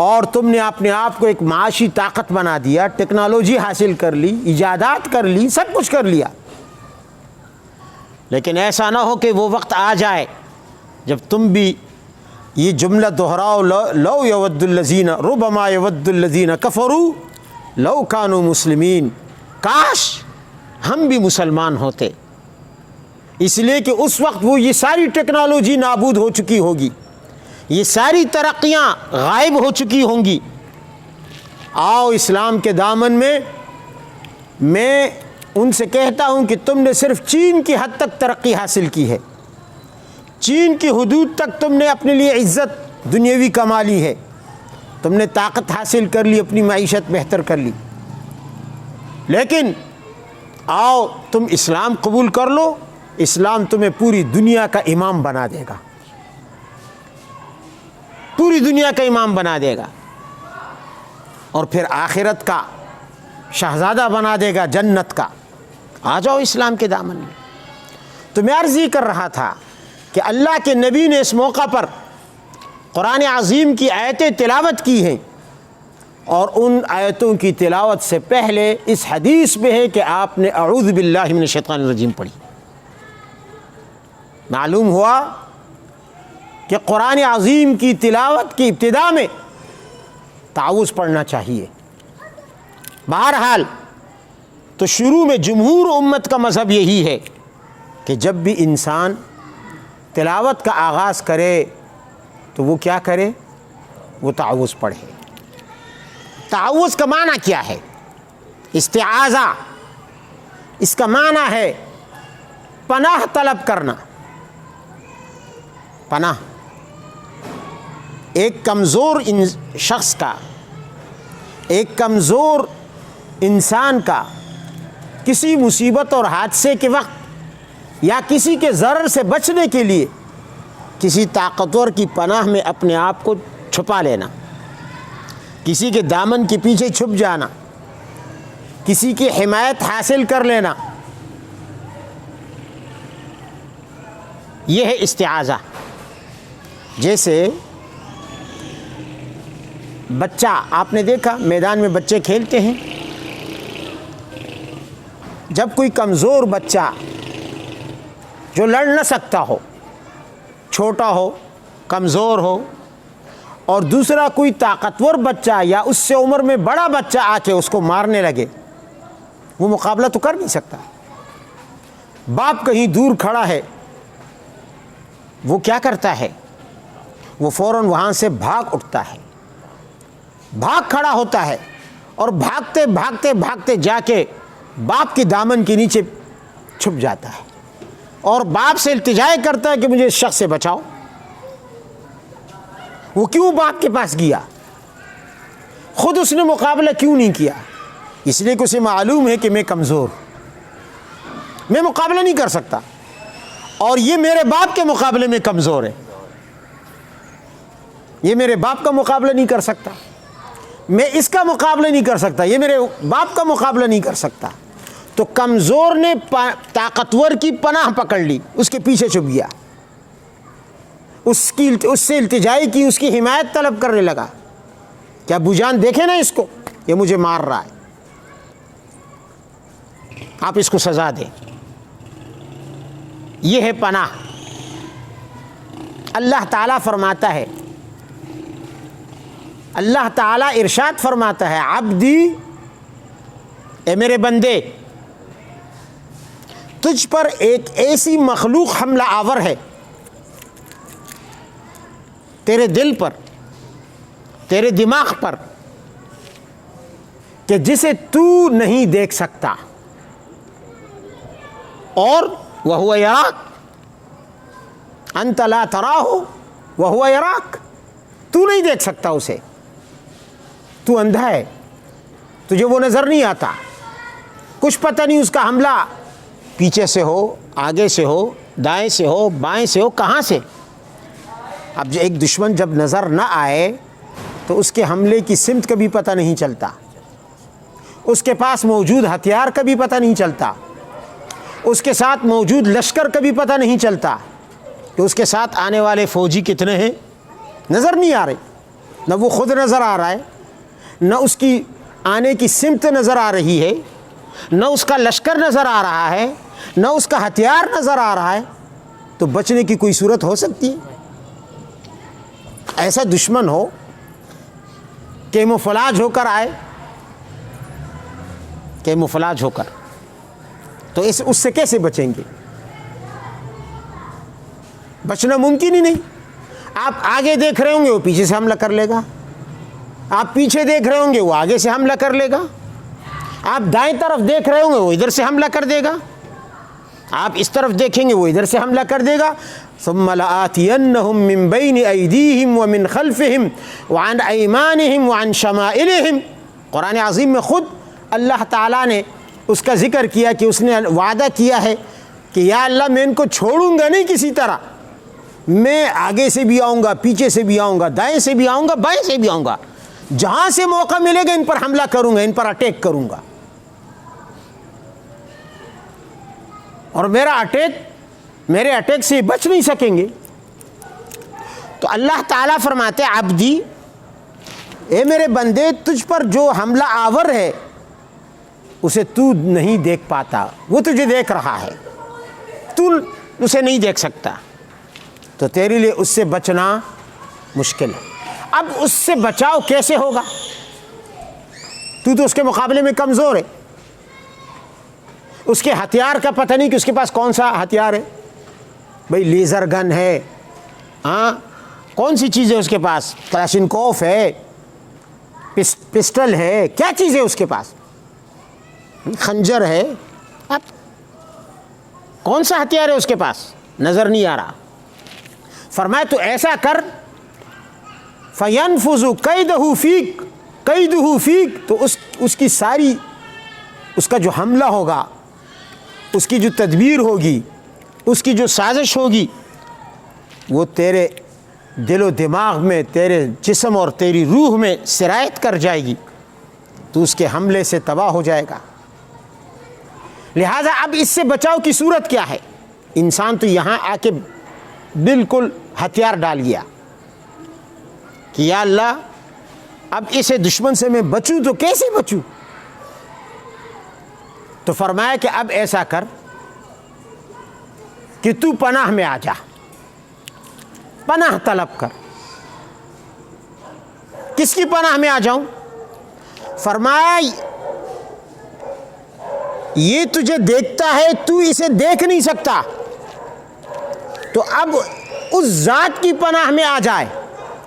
اور تم نے اپنے آپ کو ایک معاشی طاقت بنا دیا، ٹیکنالوجی حاصل کر لی، ایجادات کر لی، سب کچھ کر لیا، لیکن ایسا نہ ہو کہ وہ وقت آ جائے جب تم بھی یہ جملہ دہراؤ، لو یود الذین ربما یود الذین کفروا لو کانوا مسلمین، کاش ہم بھی مسلمان ہوتے، اس لیے کہ اس وقت وہ یہ ساری ٹیکنالوجی نابود ہو چکی ہوگی، یہ ساری ترقیاں غائب ہو چکی ہوں گی۔ آؤ اسلام کے دامن میں ان سے کہتا ہوں کہ تم نے صرف چین کی حد تک ترقی حاصل کی ہے، چین کی حدود تک تم نے اپنے لیے عزت دنیاوی کما لی ہے، تم نے طاقت حاصل کر لی، اپنی معیشت بہتر کر لی، لیکن آؤ تم اسلام قبول کر لو، اسلام تمہیں پوری دنیا کا امام بنا دے گا، پوری دنیا کا امام بنا دے گا، اور پھر آخرت کا شہزادہ بنا دے گا، جنت کا۔ آ جاؤ اسلام کے دامن میں۔ تو میں عرض یہ کر رہا تھا کہ اللہ کے نبی نے اس موقع پر قرآن عظیم کی آیتیں تلاوت کی ہیں، اور ان آیتوں کی تلاوت سے پہلے اس حدیث میں ہے کہ آپ نے اعوذ باللہ من الشیطان الرجیم پڑھی۔ معلوم ہوا کہ قرآن عظیم کی تلاوت کی ابتدا میں تعوذ پڑھنا چاہیے۔ بہرحال تو شروع میں جمہور امت کا مذہب یہی ہے کہ جب بھی انسان تلاوت کا آغاز کرے تو وہ کیا کرے؟ وہ تعوذ پڑھے۔ تعوذ کا معنی کیا ہے؟ استعاذہ، اس کا معنی ہے پناہ طلب کرنا۔ پناہ ایک کمزور شخص کا، ایک کمزور انسان کا کسی مصیبت اور حادثے کے وقت یا کسی کے ضرر سے بچنے کے لیے کسی طاقتور کی پناہ میں اپنے آپ کو چھپا لینا، کسی کے دامن کے پیچھے چھپ جانا، کسی کی حمایت حاصل کر لینا، یہ ہے استعاذہ۔ جیسے بچہ، آپ نے دیکھا میدان میں بچے کھیلتے ہیں، جب کوئی کمزور بچہ جو لڑ نہ سکتا ہو، چھوٹا ہو، کمزور ہو، اور دوسرا کوئی طاقتور بچہ یا اس سے عمر میں بڑا بچہ آ کے اس کو مارنے لگے، وہ مقابلہ تو کر نہیں سکتا۔ باپ کہیں دور کھڑا ہے، وہ کیا کرتا ہے؟ وہ فوراً وہاں سے بھاگ اٹھتا ہے، بھاگ کھڑا ہوتا ہے، اور بھاگتے بھاگتے بھاگتے جا کے باپ کے دامن کے نیچے چھپ جاتا ہے، اور باپ سے التجا کرتا ہے کہ مجھے اس شخص سے بچاؤ۔ وہ کیوں باپ کے پاس گیا؟ خود اس نے مقابلہ کیوں نہیں کیا؟ اس لیے کہ اسے معلوم ہے کہ میں کمزور، میں مقابلہ نہیں کر سکتا، اور یہ میرے باپ کے مقابلے میں کمزور ہے، یہ میرے باپ کا مقابلہ نہیں کر سکتا، میں اس کا مقابلہ نہیں کر سکتا، یہ میرے باپ کا مقابلہ نہیں کر سکتا۔ تو کمزور نے طاقتور کی پناہ پکڑ لی، اس کے پیچھے چھپ گیا، اس سے التجائی کی، اس کی حمایت طلب کرنے لگا کہ ابو جان دیکھیں نا اس کو، یہ مجھے مار رہا ہے۔ آپ اس کو سزا دیں. یہ ہے پناہ. اللہ تعالیٰ فرماتا ہے، اللہ تعالیٰ ارشاد فرماتا ہے، عبدی، اے میرے بندے، تجھ پر ایک ایسی مخلوق حملہ آور ہے، تیرے دل پر، تیرے دماغ پر، کہ جسے تو نہیں دیکھ سکتا، اور وَهُوَ يَرَاكَ، انت لا تراہ وہو یراک، تو نہیں دیکھ سکتا اسے، تو اندھا ہے، تجھے وہ نظر نہیں آتا، کچھ پتہ نہیں اس کا حملہ پیچھے سے ہو، آگے سے ہو، دائیں سے ہو، بائیں سے ہو، کہاں سے. اب جو ایک دشمن جب نظر نہ آئے تو اس کے حملے کی سمت کا بھی پتہ نہیں چلتا، اس کے پاس موجود ہتھیار کا بھی پتہ نہیں چلتا، اس کے ساتھ موجود لشکر کا بھی پتہ نہیں چلتا کہ اس کے ساتھ آنے والے فوجی کتنے ہیں، نظر نہیں آ رہے. نہ وہ خود نظر آ رہا ہے، نہ اس کی آنے کی سمت نظر آ رہی ہے، نہ اس کا لشکر نظر آ رہا ہے، نہ اس کا ہتھیار نظر آ رہا ہے. تو بچنے کی کوئی صورت ہو سکتی ہے؟ ایسا دشمن ہو، کیموفلاج ہو کر آئے، کیموفلاج ہو کر، تو اس سے کیسے بچیں گے؟ بچنا ممکن ہی نہیں. آپ آگے دیکھ رہے ہوں گے وہ پیچھے سے حملہ کر لے گا، آپ پیچھے دیکھ رہے ہوں گے وہ آگے سے حملہ کر لے گا، آپ دائیں طرف دیکھ رہے ہوں گے وہ ادھر سے حملہ کر دے گا، آپ اس طرف دیکھیں گے وہ ادھر سے حملہ کر دے گا. ثم لآتینہم من بین ایدیہم ومن خلفہم وعن ایمانہم وعن شمائلہم. قرآن عظیم میں خود اللہ تعالیٰ نے اس کا ذکر کیا کہ اس نے وعدہ کیا ہے کہ یا اللہ میں ان کو چھوڑوں گا نہیں کسی طرح، میں آگے سے بھی آؤں گا، پیچھے سے بھی آؤں گا، دائیں سے بھی آؤں گا، بائیں سے بھی آؤں گا، جہاں سے موقع ملے گا ان پر حملہ کروں گا، ان پر اٹیک کروں گا. اور میرے اٹیک سے بچ نہیں سکیں گے. تو اللہ تعالیٰ فرماتے عبدی، اے میرے بندے، تجھ پر جو حملہ آور ہے اسے تو نہیں دیکھ پاتا، وہ تجھے دیکھ رہا ہے، تو اسے نہیں دیکھ سکتا، تو تیرے لیے اس سے بچنا مشکل ہے. اب اس سے بچاؤ کیسے ہوگا؟ تو اس کے مقابلے میں کمزور ہے، اس کے ہتھیار کا پتہ نہیں کہ اس کے پاس کون سا ہتھیار ہے. بھئی لیزر گن ہے، ہاں کون سی چیز ہے اس کے پاس، کلاشنکوف ہے، پسٹل ہے، کیا چیز ہے اس کے پاس، خنجر ہے، اب کون سا ہتھیار ہے اس کے پاس، نظر نہیں آ رہا. فرمایا تو ایسا کر، فَيَنْفُذُ كَيْدَهُ فِيكَ كَيْدُهُ فِيكَ، تو اس کی ساری، اس کا جو حملہ ہوگا، اس کی جو تدبیر ہوگی، اس کی جو سازش ہوگی، وہ تیرے دل و دماغ میں، تیرے جسم اور تیری روح میں سرایت کر جائے گی، تو اس کے حملے سے تباہ ہو جائے گا. لہٰذا اب اس سے بچاؤ کی صورت کیا ہے؟ انسان تو یہاں آ کے بالکل ہتھیار ڈال گیا کہ یا اللہ اب اسے دشمن سے میں بچوں تو کیسے بچوں؟ تو فرمایا کہ اب ایسا کر کہ تو پناہ میں آ جا، پناہ طلب کر. کس کی پناہ میں آ جاؤں؟ فرمایا یہ تجھے دیکھتا ہے، تو اسے دیکھ نہیں سکتا، تو اب اس ذات کی پناہ میں آ جائے،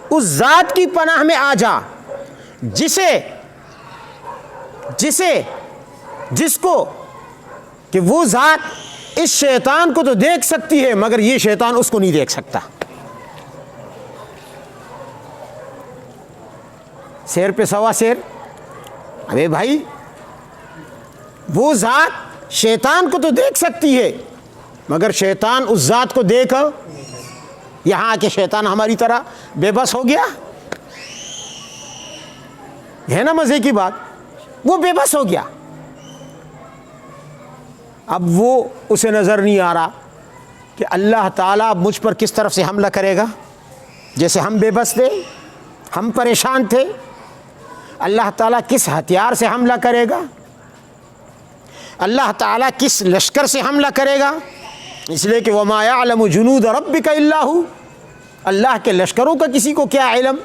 اس ذات کی پناہ میں آ جا جس کو کہ وہ ذات اس شیطان کو تو دیکھ سکتی ہے مگر یہ شیطان اس کو نہیں دیکھ سکتا. شیر پہ سوا شیر. ابے بھائی وہ ذات شیطان کو تو دیکھ سکتی ہے مگر شیطان اس ذات کو دیکھ، یہاں آ کے شیطان ہماری طرح بے بس ہو گیا ہے نا مزے کی بات، وہ بے بس ہو گیا. اب وہ اسے نظر نہیں آ رہا کہ اللہ تعالیٰ مجھ پر کس طرف سے حملہ کرے گا. جیسے ہم بے بس تھے، ہم پریشان تھے، اللہ تعالیٰ کس ہتھیار سے حملہ کرے گا. اللہ تعالیٰ کس لشکر سے حملہ کرے گا؟ اس لیے کہ وَمَا يَعْلَمُ جُنُودَ رَبِّكَ إِلَّا هُوَ، اللہ کے لشکروں کا کسی کو کیا علم؟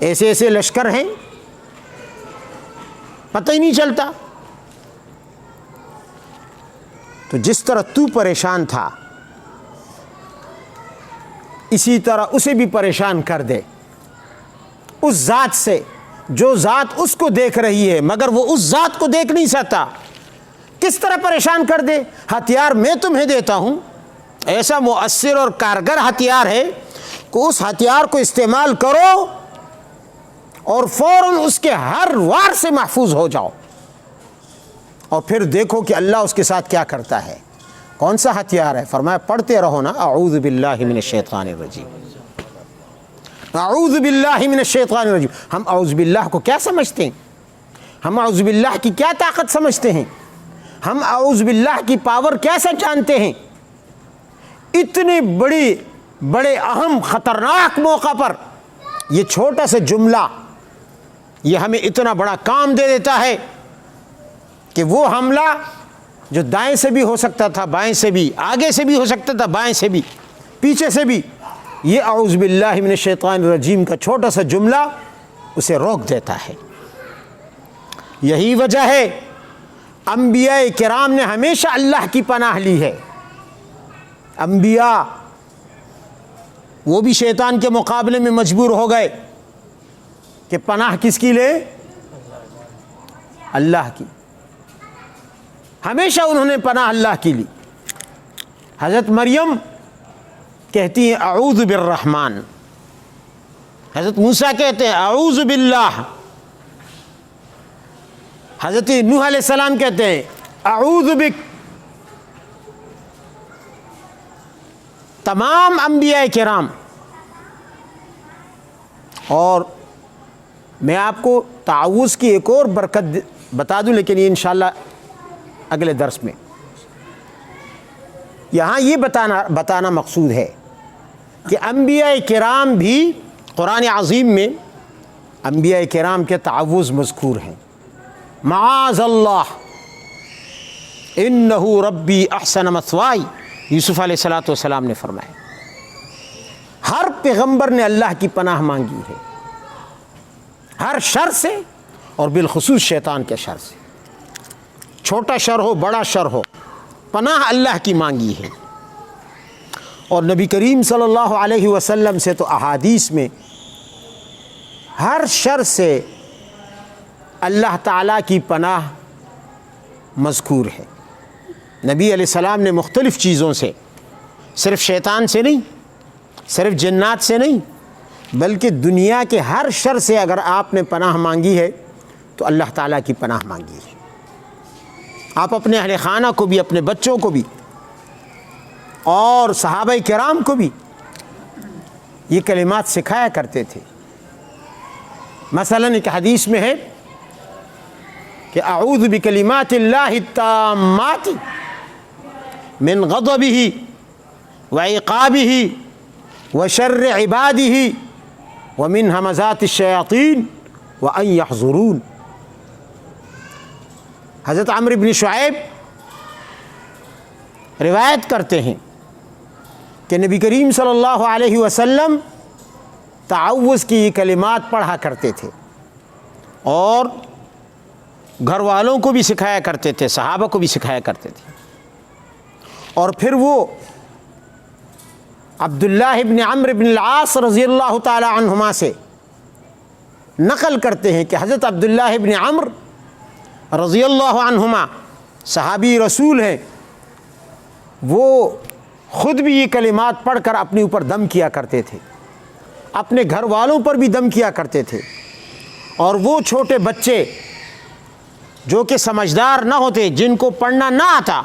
ایسے ایسے لشکر ہیں پتہ ہی نہیں چلتا۔ تو جس طرح تو پریشان تھا اسی طرح اسے بھی پریشان کر دے اس ذات سے جو ذات اس کو دیکھ رہی ہے مگر وہ اس ذات کو دیکھ نہیں سکتا۔ کس طرح پریشان کر دے؟ ہتھیار میں تمہیں دیتا ہوں، ایسا مؤثر اور کارگر ہتھیار ہے کہ اس ہتھیار کو استعمال کرو اور فوراً اس کے ہر وار سے محفوظ ہو جاؤ، اور پھر دیکھو کہ اللہ اس کے ساتھ کیا کرتا ہے۔ کون سا ہتھیار ہے؟ فرمایا پڑھتے رہو نا، اعوذ باللہ من الشیطان الرجیم، اعوذ باللہ من الشیطان الرجیم۔ ہم اعوذ باللہ کو کیا سمجھتے ہیں؟ ہم اعوذ باللہ کی کیا طاقت سمجھتے ہیں؟ ہم اعوذ باللہ کی پاور کیسے جانتے ہیں؟ اتنے بڑے اہم خطرناک موقع پر یہ چھوٹا سا جملہ یہ ہمیں اتنا بڑا کام دے دیتا ہے کہ وہ حملہ جو دائیں سے بھی ہو سکتا تھا، بائیں سے بھی، آگے سے بھی ہو سکتا تھا، بائیں سے بھی، پیچھے سے بھی، یہ اعوذ باللہ من الشیطان الرجیم کا چھوٹا سا جملہ اسے روک دیتا ہے۔ یہی وجہ ہے انبیاء کرام نے ہمیشہ اللہ کی پناہ لی ہے۔ انبیاء وہ بھی شیطان کے مقابلے میں مجبور ہو گئے کہ پناہ کس کی لے؟ اللہ کی۔ ہمیشہ انہوں نے پناہ اللہ کی لی۔ حضرت مریم کہتی ہیں اعوذ بالرحمن، حضرت موسیٰ کہتے ہیں اعوذ باللہ، حضرت نوح علیہ السلام کہتے ہیں اعوذ بک۔ تمام انبیاء کرام، اور میں آپ کو تعوذ کی ایک اور برکت بتا دوں، لیکن یہ انشاءاللہ اگلے درس میں۔ یہاں یہ بتانا مقصود ہے کہ انبیاء کرام بھی قرآن عظیم میں انبیاء کرام کے تعوذ مذکور ہیں۔ معاذ اللہ انہ ربی احسن مثوائی، یوسف علیہ السلام نے فرمایا۔ ہر پیغمبر نے اللہ کی پناہ مانگی ہے، ہر شر سے، اور بالخصوص شیطان کے شر سے، چھوٹا شر ہو بڑا شر ہو، پناہ اللہ کی مانگی ہے۔ اور نبی کریم صلی اللہ علیہ وسلم سے تو احادیث میں ہر شر سے اللہ تعالیٰ کی پناہ مذکور ہے۔ نبی علیہ السلام نے مختلف چیزوں سے، صرف شیطان سے نہیں، صرف جنات سے نہیں، بلکہ دنیا کے ہر شر سے اگر آپ نے پناہ مانگی ہے تو اللہ تعالیٰ کی پناہ مانگی ہے۔ آپ اپنے اہل خانہ کو بھی، اپنے بچوں کو بھی، اور صحابہ کرام کو بھی یہ کلمات سکھایا کرتے تھے۔ مثلا ایک حدیث میں ہے کہ اعوذ بکلمات اللہ التامات من غضبہ وعقابہ وشر عبادہ ومن ہمزات الشیاطین وان یحضرون۔ حضرت عمرو بن شعیب روایت کرتے ہیں کہ نبی کریم صلی اللہ علیہ وسلم تعوذ کی یہ کلمات پڑھا کرتے تھے، اور گھر والوں کو بھی سکھایا کرتے تھے، صحابہ کو بھی سکھایا کرتے تھے۔ اور پھر وہ عبداللہ ابن عمرو بن العاص رضی اللہ تعالی عنہما سے نقل کرتے ہیں کہ حضرت عبداللہ ابن عمرو رضی اللہ عنہما صحابی رسول ہیں، وہ خود بھی یہ کلمات پڑھ کر اپنے اوپر دم کیا کرتے تھے، اپنے گھر والوں پر بھی دم کیا کرتے تھے، اور وہ چھوٹے بچے جو کہ سمجھدار نہ ہوتے، جن کو پڑھنا نہ آتا،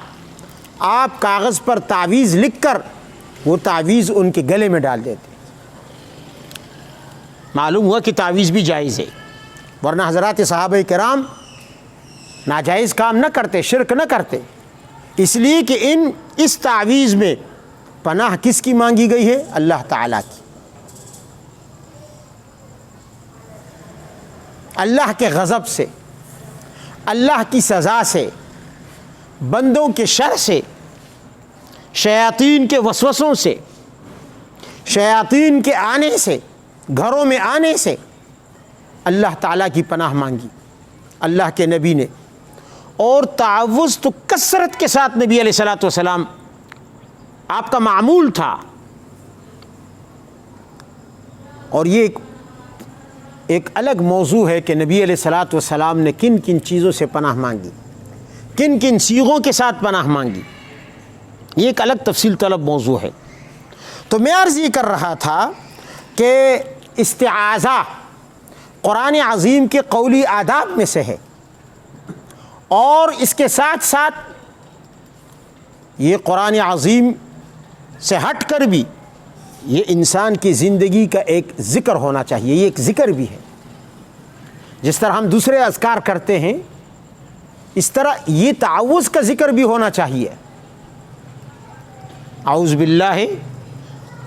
آپ کاغذ پر تعویذ لکھ کر وہ تعویذ ان کے گلے میں ڈال دیتے۔ معلوم ہوا کہ تعویذ بھی جائز ہے، ورنہ حضرات صحابہ کرام ناجائز کام نہ کرتے، شرک نہ کرتے، اس لیے کہ اس تعویذ میں پناہ کس کی مانگی گئی ہے؟ اللہ تعالیٰ کی۔ اللہ کے غضب سے، اللہ کی سزا سے، بندوں کے شر سے، شیاطین کے وسوسوں سے، شیاطین کے آنے سے، گھروں میں آنے سے اللہ تعالیٰ کی پناہ مانگی اللہ کے نبی نے۔ اور تعوذ تو کثرت کے ساتھ نبی علیہ الصلوۃ والسلام آپ کا معمول تھا۔ اور یہ ایک الگ موضوع ہے کہ نبی علیہ الصلوۃ والسلام نے کن کن چیزوں سے پناہ مانگی، کن کن صیغوں کے ساتھ پناہ مانگی، یہ ایک الگ تفصیل طلب موضوع ہے۔ تو میں عرض یہ کر رہا تھا کہ استعاذہ قرآن عظیم کے قولی آداب میں سے ہے، اور اس کے ساتھ ساتھ یہ قرآن عظیم سے ہٹ کر بھی یہ انسان کی زندگی کا ایک ذکر ہونا چاہیے، یہ ایک ذکر بھی ہے۔ جس طرح ہم دوسرے اذکار کرتے ہیں اس طرح یہ تعوذ کا ذکر بھی ہونا چاہیے۔ اعوذ باللہ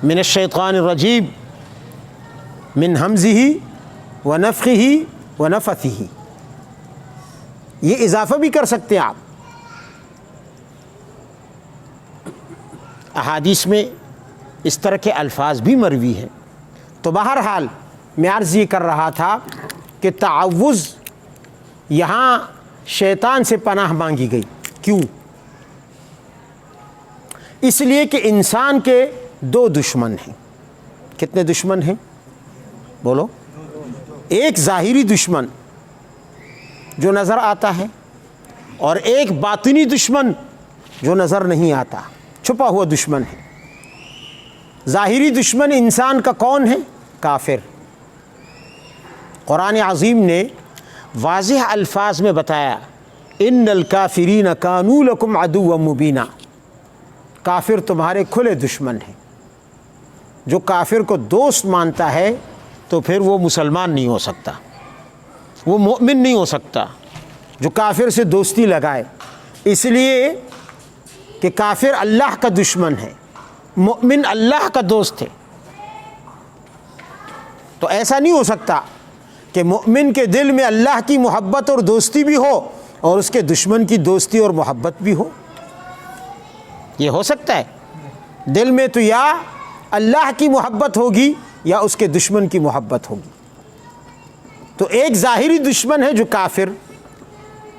من الشیطان الرجیم من ہمزہ ونفخہ ونفثہ، یہ اضافہ بھی کر سکتے ہیں آپ۔ احادیث میں اس طرح کے الفاظ بھی مروی ہیں۔ تو بہرحال میں عرض یہ کر رہا تھا کہ تعوذ یہاں شیطان سے پناہ مانگی گئی، کیوں؟ اس لیے کہ انسان کے دو دشمن ہیں۔ کتنے دشمن ہیں بولو؟ ایک ظاہری دشمن جو نظر آتا ہے، اور ایک باطنی دشمن جو نظر نہیں آتا، چھپا ہوا دشمن ہے۔ ظاہری دشمن انسان کا کون ہے؟ کافر۔ قرآن عظیم نے واضح الفاظ میں بتایا ان الکافرین کانوا لکم عدوا مبینا، کافر تمہارے کھلے دشمن ہیں۔ جو کافر کو دوست مانتا ہے تو پھر وہ مسلمان نہیں ہو سکتا، وہ مومن نہیں ہو سکتا جو کافر سے دوستی لگائے، اس لیے کہ کافر اللہ کا دشمن ہے، مومن اللہ کا دوست ہے۔ تو ایسا نہیں ہو سکتا کہ مومن کے دل میں اللہ کی محبت اور دوستی بھی ہو اور اس کے دشمن کی دوستی اور محبت بھی ہو۔ یہ ہو سکتا ہے؟ دل میں تو یا اللہ کی محبت ہوگی یا اس کے دشمن کی محبت ہوگی۔ تو ایک ظاہری دشمن ہے جو کافر،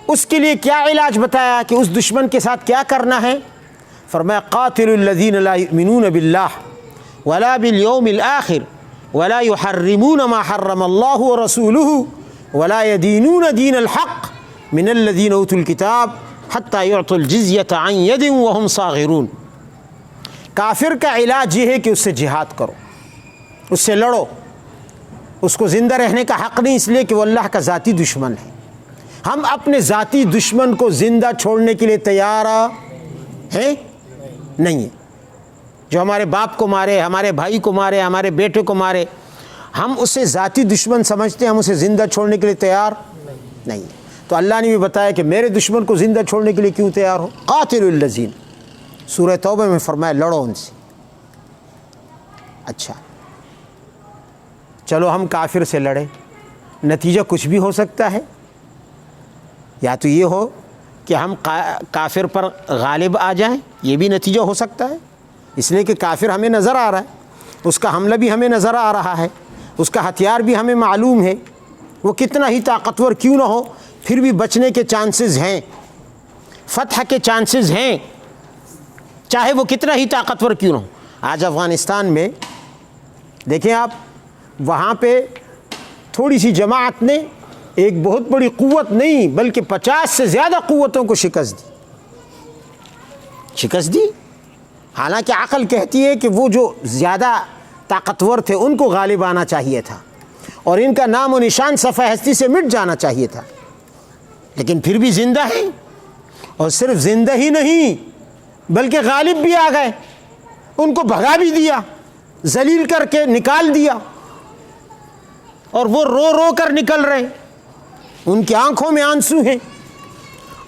اس کے لیے کیا علاج بتایا کہ اس دشمن کے ساتھ کیا کرنا ہے؟ فرمایا قاتل الذین لا یؤمنون باللہ ولا بالیوم الآخر ولا یحرمون ما حرم اللہ ورسولہ ولا یدینون دین الحق من الذین اوتوا الکتاب حتی یعطوا الجزیۃ عن ید وہم صاغرون۔ کافر کا علاج یہ ہے کہ اس سے جہاد کرو، اس سے لڑو، اس کو زندہ رہنے کا حق نہیں، اس لیے کہ وہ اللہ کا ذاتی دشمن ہے۔ ہم اپنے ذاتی دشمن کو زندہ چھوڑنے کے لیے تیار ہیں نہیں ہیں۔ جو ہمارے باپ کو مارے، ہمارے بھائی کو مارے، ہمارے بیٹے کو مارے، ہم اسے ذاتی دشمن سمجھتے ہیں، ہم اسے زندہ چھوڑنے کے لیے تیار نہیں ہیں۔ تو اللہ نے بھی بتایا کہ میرے دشمن کو زندہ چھوڑنے کے لیے کیوں تیار ہو؟ قاتل الذین، سورہ توبہ میں فرمایا لڑو ان سے۔ اچھا چلو ہم کافر سے لڑے، نتیجہ کچھ بھی ہو سکتا ہے، یا تو یہ ہو کہ ہم کافر پر غالب آ جائیں، یہ بھی نتیجہ ہو سکتا ہے، اس لیے کہ کافر ہمیں نظر آ رہا ہے، اس کا حملہ بھی ہمیں نظر آ رہا ہے، اس کا ہتھیار بھی ہمیں معلوم ہے، وہ کتنا ہی طاقتور کیوں نہ ہو پھر بھی بچنے کے چانسز ہیں، فتح کے چانسز ہیں، چاہے وہ کتنا ہی طاقتور کیوں نہ ہو۔ آج افغانستان میں دیکھیں آپ، وہاں پہ تھوڑی سی جماعت نے ایک بہت بڑی قوت نہیں بلکہ 50 سے زیادہ قوتوں کو شکست دی۔ حالانکہ عقل کہتی ہے کہ وہ جو زیادہ طاقتور تھے ان کو غالب آنا چاہیے تھا اور ان کا نام و نشان صفحہ ہستی سے مٹ جانا چاہیے تھا، لیکن پھر بھی زندہ ہیں، اور صرف زندہ ہی نہیں بلکہ غالب بھی آ گئے، ان کو بھگا بھی دیا، ذلیل کر کے نکال دیا، اور وہ رو رو کر نکل رہے، ان کی آنکھوں میں آنسو ہیں،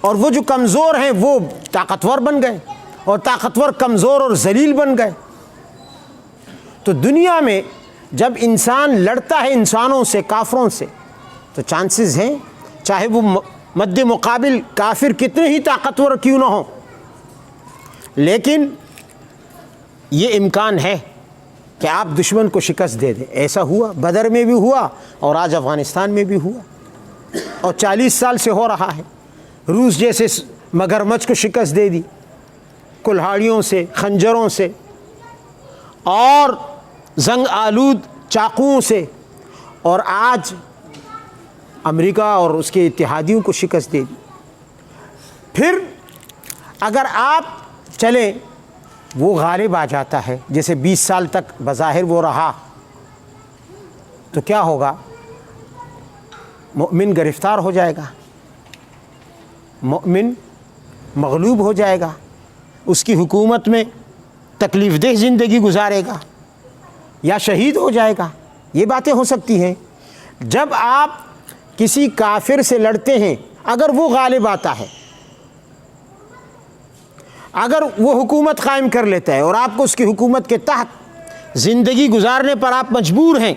اور وہ جو کمزور ہیں وہ طاقتور بن گئے، اور طاقتور کمزور اور ذلیل بن گئے۔ تو دنیا میں جب انسان لڑتا ہے انسانوں سے، کافروں سے، تو چانسز ہیں، چاہے وہ مد مقابل کافر کتنے ہی طاقتور کیوں نہ ہوں، لیکن یہ امکان ہے کہ آپ دشمن کو شکست دے دیں۔ ایسا ہوا، بدر میں بھی ہوا اور آج افغانستان میں بھی ہوا، اور 40 سال سے ہو رہا ہے۔ روس جیسے مگرمچھ کو شکست دے دی کلہاڑیوں سے، خنجروں سے، اور زنگ آلود چاقوؤں سے، اور آج امریکہ اور اس کے اتحادیوں کو شکست دے دی۔ پھر اگر آپ چلیں وہ غالب آ جاتا ہے، جیسے 20 سال تک بظاہر وہ رہا، تو کیا ہوگا؟ مومن گرفتار ہو جائے گا، مومن مغلوب ہو جائے گا، اس کی حکومت میں تکلیف دہ زندگی گزارے گا یا شہید ہو جائے گا۔ یہ باتیں ہو سکتی ہیں۔ جب آپ کسی کافر سے لڑتے ہیں، اگر وہ غالب آتا ہے، اگر وہ حکومت قائم کر لیتا ہے اور آپ کو اس کی حکومت کے تحت زندگی گزارنے پر آپ مجبور ہیں،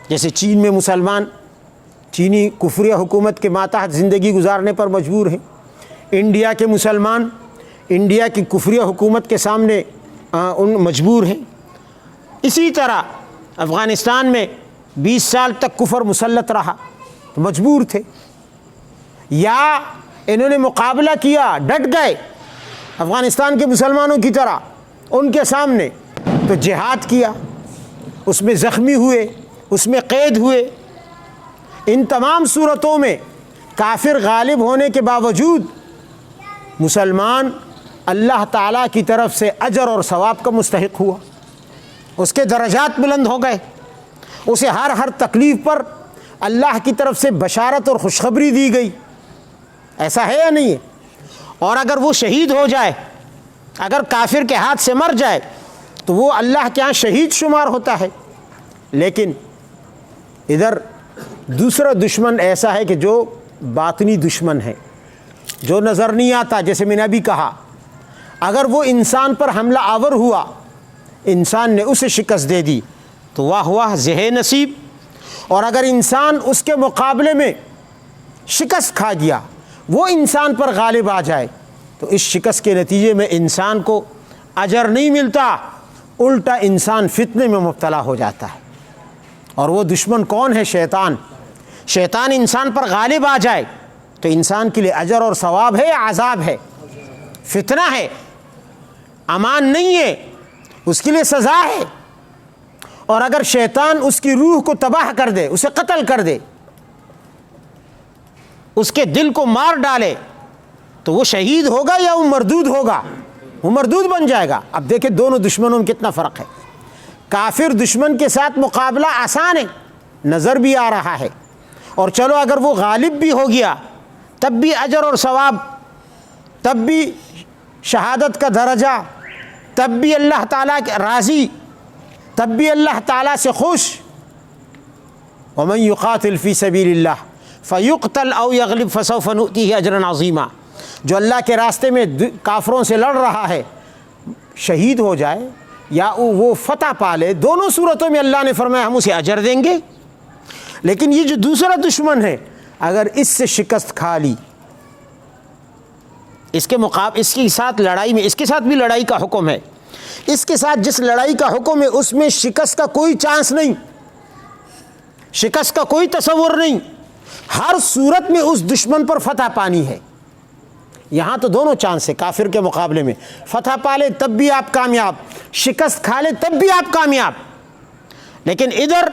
جیسے چین میں مسلمان چینی کفریہ حکومت کے ماتحت زندگی گزارنے پر مجبور ہیں، انڈیا کے مسلمان انڈیا کی کفریہ حکومت کے سامنے ان مجبور ہیں۔ اسی طرح افغانستان میں 20 سال تک کفر مسلط رہا، مجبور تھے، یا انہوں نے مقابلہ کیا، ڈٹ گئے افغانستان کے مسلمانوں کی طرح ان کے سامنے، تو جہاد کیا، اس میں زخمی ہوئے، اس میں قید ہوئے۔ ان تمام صورتوں میں کافر غالب ہونے کے باوجود مسلمان اللہ تعالیٰ کی طرف سے اجر اور ثواب کا مستحق ہوا، اس کے درجات بلند ہو گئے، اسے ہر تکلیف پر اللہ کی طرف سے بشارت اور خوشخبری دی گئی۔ ایسا ہے یا نہیں ہے؟ اور اگر وہ شہید ہو جائے، اگر کافر کے ہاتھ سے مر جائے، تو وہ اللہ کے ہاں شہید شمار ہوتا ہے۔ لیکن ادھر دوسرا دشمن ایسا ہے کہ جو باطنی دشمن ہے، جو نظر نہیں آتا، جیسے میں نے ابھی کہا، اگر وہ انسان پر حملہ آور ہوا، انسان نے اسے شکست دے دی تو واہ واہ زہ نصیب، اور اگر انسان اس کے مقابلے میں شکست کھا گیا، وہ انسان پر غالب آ جائے، تو اس شکست کے نتیجے میں انسان کو اجر نہیں ملتا، الٹا انسان فتنے میں مبتلا ہو جاتا ہے۔ اور وہ دشمن کون ہے؟ شیطان۔ شیطان انسان پر غالب آ جائے تو انسان کے لیے اجر اور ثواب ہے، عذاب ہے، فتنہ ہے، امان نہیں ہے، اس کے لیے سزا ہے۔ اور اگر شیطان اس کی روح کو تباہ کر دے، اسے قتل کر دے، اس کے دل کو مار ڈالے، تو وہ شہید ہوگا یا وہ مردود ہوگا؟ وہ مردود بن جائے گا۔ اب دیکھیں دونوں دشمنوں میں کتنا فرق ہے۔ کافر دشمن کے ساتھ مقابلہ آسان ہے، نظر بھی آ رہا ہے، اور چلو اگر وہ غالب بھی ہو گیا تب بھی اجر اور ثواب، تب بھی شہادت کا درجہ، تب بھی اللہ تعالیٰ کے راضی، تب بھی اللہ تعالیٰ سے خوش۔ ومن یقاتل فی سبیل اللہ فیقتل او یغلب فسوف نؤتیہ اجرا عظیما، جو اللہ کے راستے میں کافروں سے لڑ رہا ہے، شہید ہو جائے یا وہ فتح پا لے، دونوں صورتوں میں اللہ نے فرمایا ہم اسے اجر دیں گے۔ لیکن یہ جو دوسرا دشمن ہے، اگر اس سے شکست کھا لی، اس کے ساتھ لڑائی میں، اس کے ساتھ بھی لڑائی کا حکم ہے، اس کے ساتھ جس لڑائی کا حکم ہے اس میں شکست کا کوئی چانس نہیں، شکست کا کوئی تصور نہیں، ہر صورت میں اس دشمن پر فتح پانی ہے۔ یہاں تو دونوں چانس ہے، کافر کے مقابلے میں فتح پا لے تب بھی آپ کامیاب، شکست کھا لے تب بھی آپ کامیاب۔ لیکن ادھر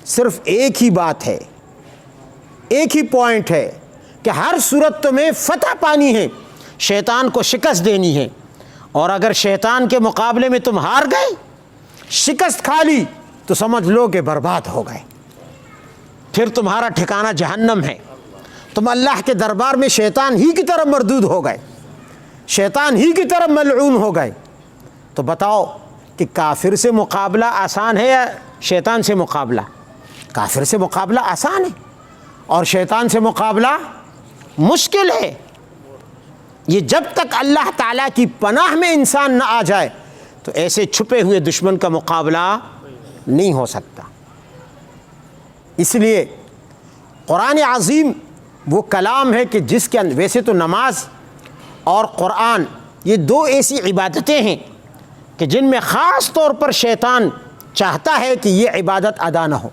صرف ایک ہی بات ہے، ایک ہی پوائنٹ ہے کہ ہر صورت تمہیں فتح پانی ہے، شیطان کو شکست دینی ہے، اور اگر شیطان کے مقابلے میں تم ہار گئے، شکست کھا لی، تو سمجھ لو کہ برباد ہو گئے، پھر تمہارا ٹھکانہ جہنم ہے، تم اللہ کے دربار میں شیطان ہی کی طرف مردود ہو گئے، شیطان ہی کی طرف ملعون ہو گئے۔ تو بتاؤ کہ کافر سے مقابلہ آسان ہے یا شیطان سے مقابلہ؟ کافر سے مقابلہ آسان ہے، اور شیطان سے مقابلہ مشکل ہے۔ یہ جب تک اللہ تعالیٰ کی پناہ میں انسان نہ آ جائے تو ایسے چھپے ہوئے دشمن کا مقابلہ نہیں ہو سکتا۔ اس لیے قرآن عظیم وہ کلام ہے کہ جس کے اندر، ویسے تو نماز اور قرآن یہ دو ایسی عبادتیں ہیں کہ جن میں خاص طور پر شیطان چاہتا ہے کہ یہ عبادت ادا نہ ہو،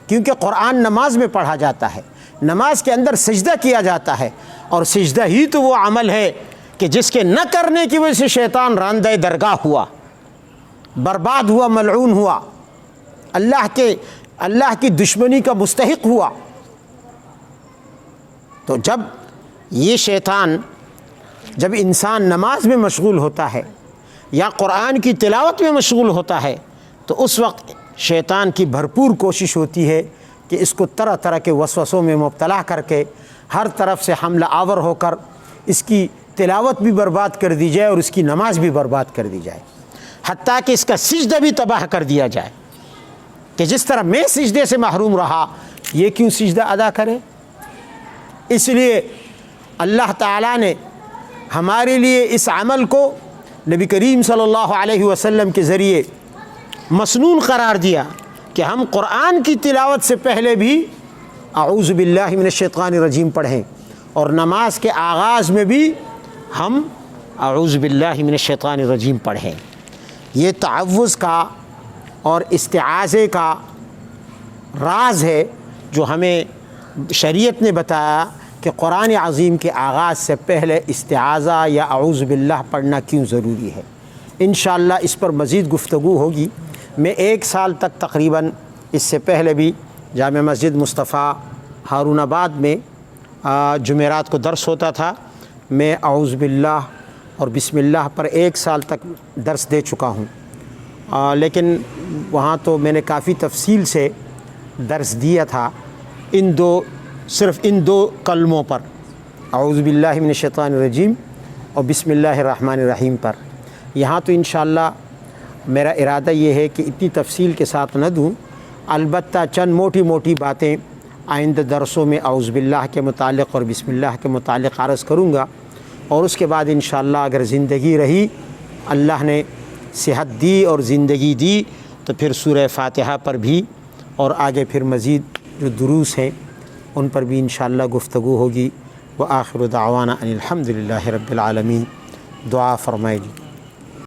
کیونکہ قرآن نماز میں پڑھا جاتا ہے، نماز کے اندر سجدہ کیا جاتا ہے، اور سجدہ ہی تو وہ عمل ہے کہ جس کے نہ کرنے کی وجہ سے شیطان راندہ درگاہ ہوا، برباد ہوا، ملعون ہوا، اللہ کی دشمنی کا مستحق ہوا۔ تو جب انسان نماز میں مشغول ہوتا ہے یا قرآن کی تلاوت میں مشغول ہوتا ہے تو اس وقت شیطان کی بھرپور کوشش ہوتی ہے کہ اس کو طرح طرح کے وسوسوں میں مبتلا کر کے ہر طرف سے حملہ آور ہو کر اس کی تلاوت بھی برباد کر دی جائے اور اس کی نماز بھی برباد کر دی جائے، حتیٰ کہ اس کا سجدہ بھی تباہ کر دیا جائے کہ جس طرح میں سجدے سے محروم رہا یہ کیوں سجدہ ادا کرے۔ اس لیے اللہ تعالیٰ نے ہمارے لیے اس عمل کو نبی کریم صلی اللہ علیہ وسلم کے ذریعے مسنون قرار دیا کہ ہم قرآن کی تلاوت سے پہلے بھی اعوذ باللہ من الشیطان الرجیم پڑھیں، اور نماز کے آغاز میں بھی ہم اعوذ باللہ من الشیطان الرجیم پڑھیں۔ یہ تعوذ کا اور استعاذے کا راز ہے جو ہمیں شریعت نے بتایا کہ قرآن عظیم کے آغاز سے پہلے استعاذہ یا اعوذ باللہ پڑھنا کیوں ضروری ہے۔ انشاءاللہ اس پر مزید گفتگو ہوگی۔ میں 1 سال تک تقریباً اس سے پہلے بھی جامع مسجد مصطفیٰ ہارون آباد میں جمعرات کو درس ہوتا تھا، میں اعوذ باللہ اور بسم اللہ پر 1 سال تک درس دے چکا ہوں، لیکن وہاں تو میں نے کافی تفصیل سے درس دیا تھا صرف ان دو کلموں پر، اعوذ باللہ من الشیطان الرجیم اور بسم اللہ الرحمن الرحیم پر۔ یہاں تو انشاءاللہ میرا ارادہ یہ ہے کہ اتنی تفصیل کے ساتھ نہ دوں، البتہ چند موٹی موٹی باتیں آئندہ درسوں میں اعوذ باللہ کے متعلق اور بسم اللہ کے متعلق عرض کروں گا، اور اس کے بعد انشاءاللہ اگر زندگی رہی، اللہ نے صحت دی اور زندگی دی، تو پھر سورہ فاتحہ پر بھی اور آگے پھر مزید جو دروس ہیں ان پر بھی انشاءاللہ گفتگو ہوگی۔ وآخر دعوانا ان الحمد للہ رب العالمین۔ دعا فرمائے جی۔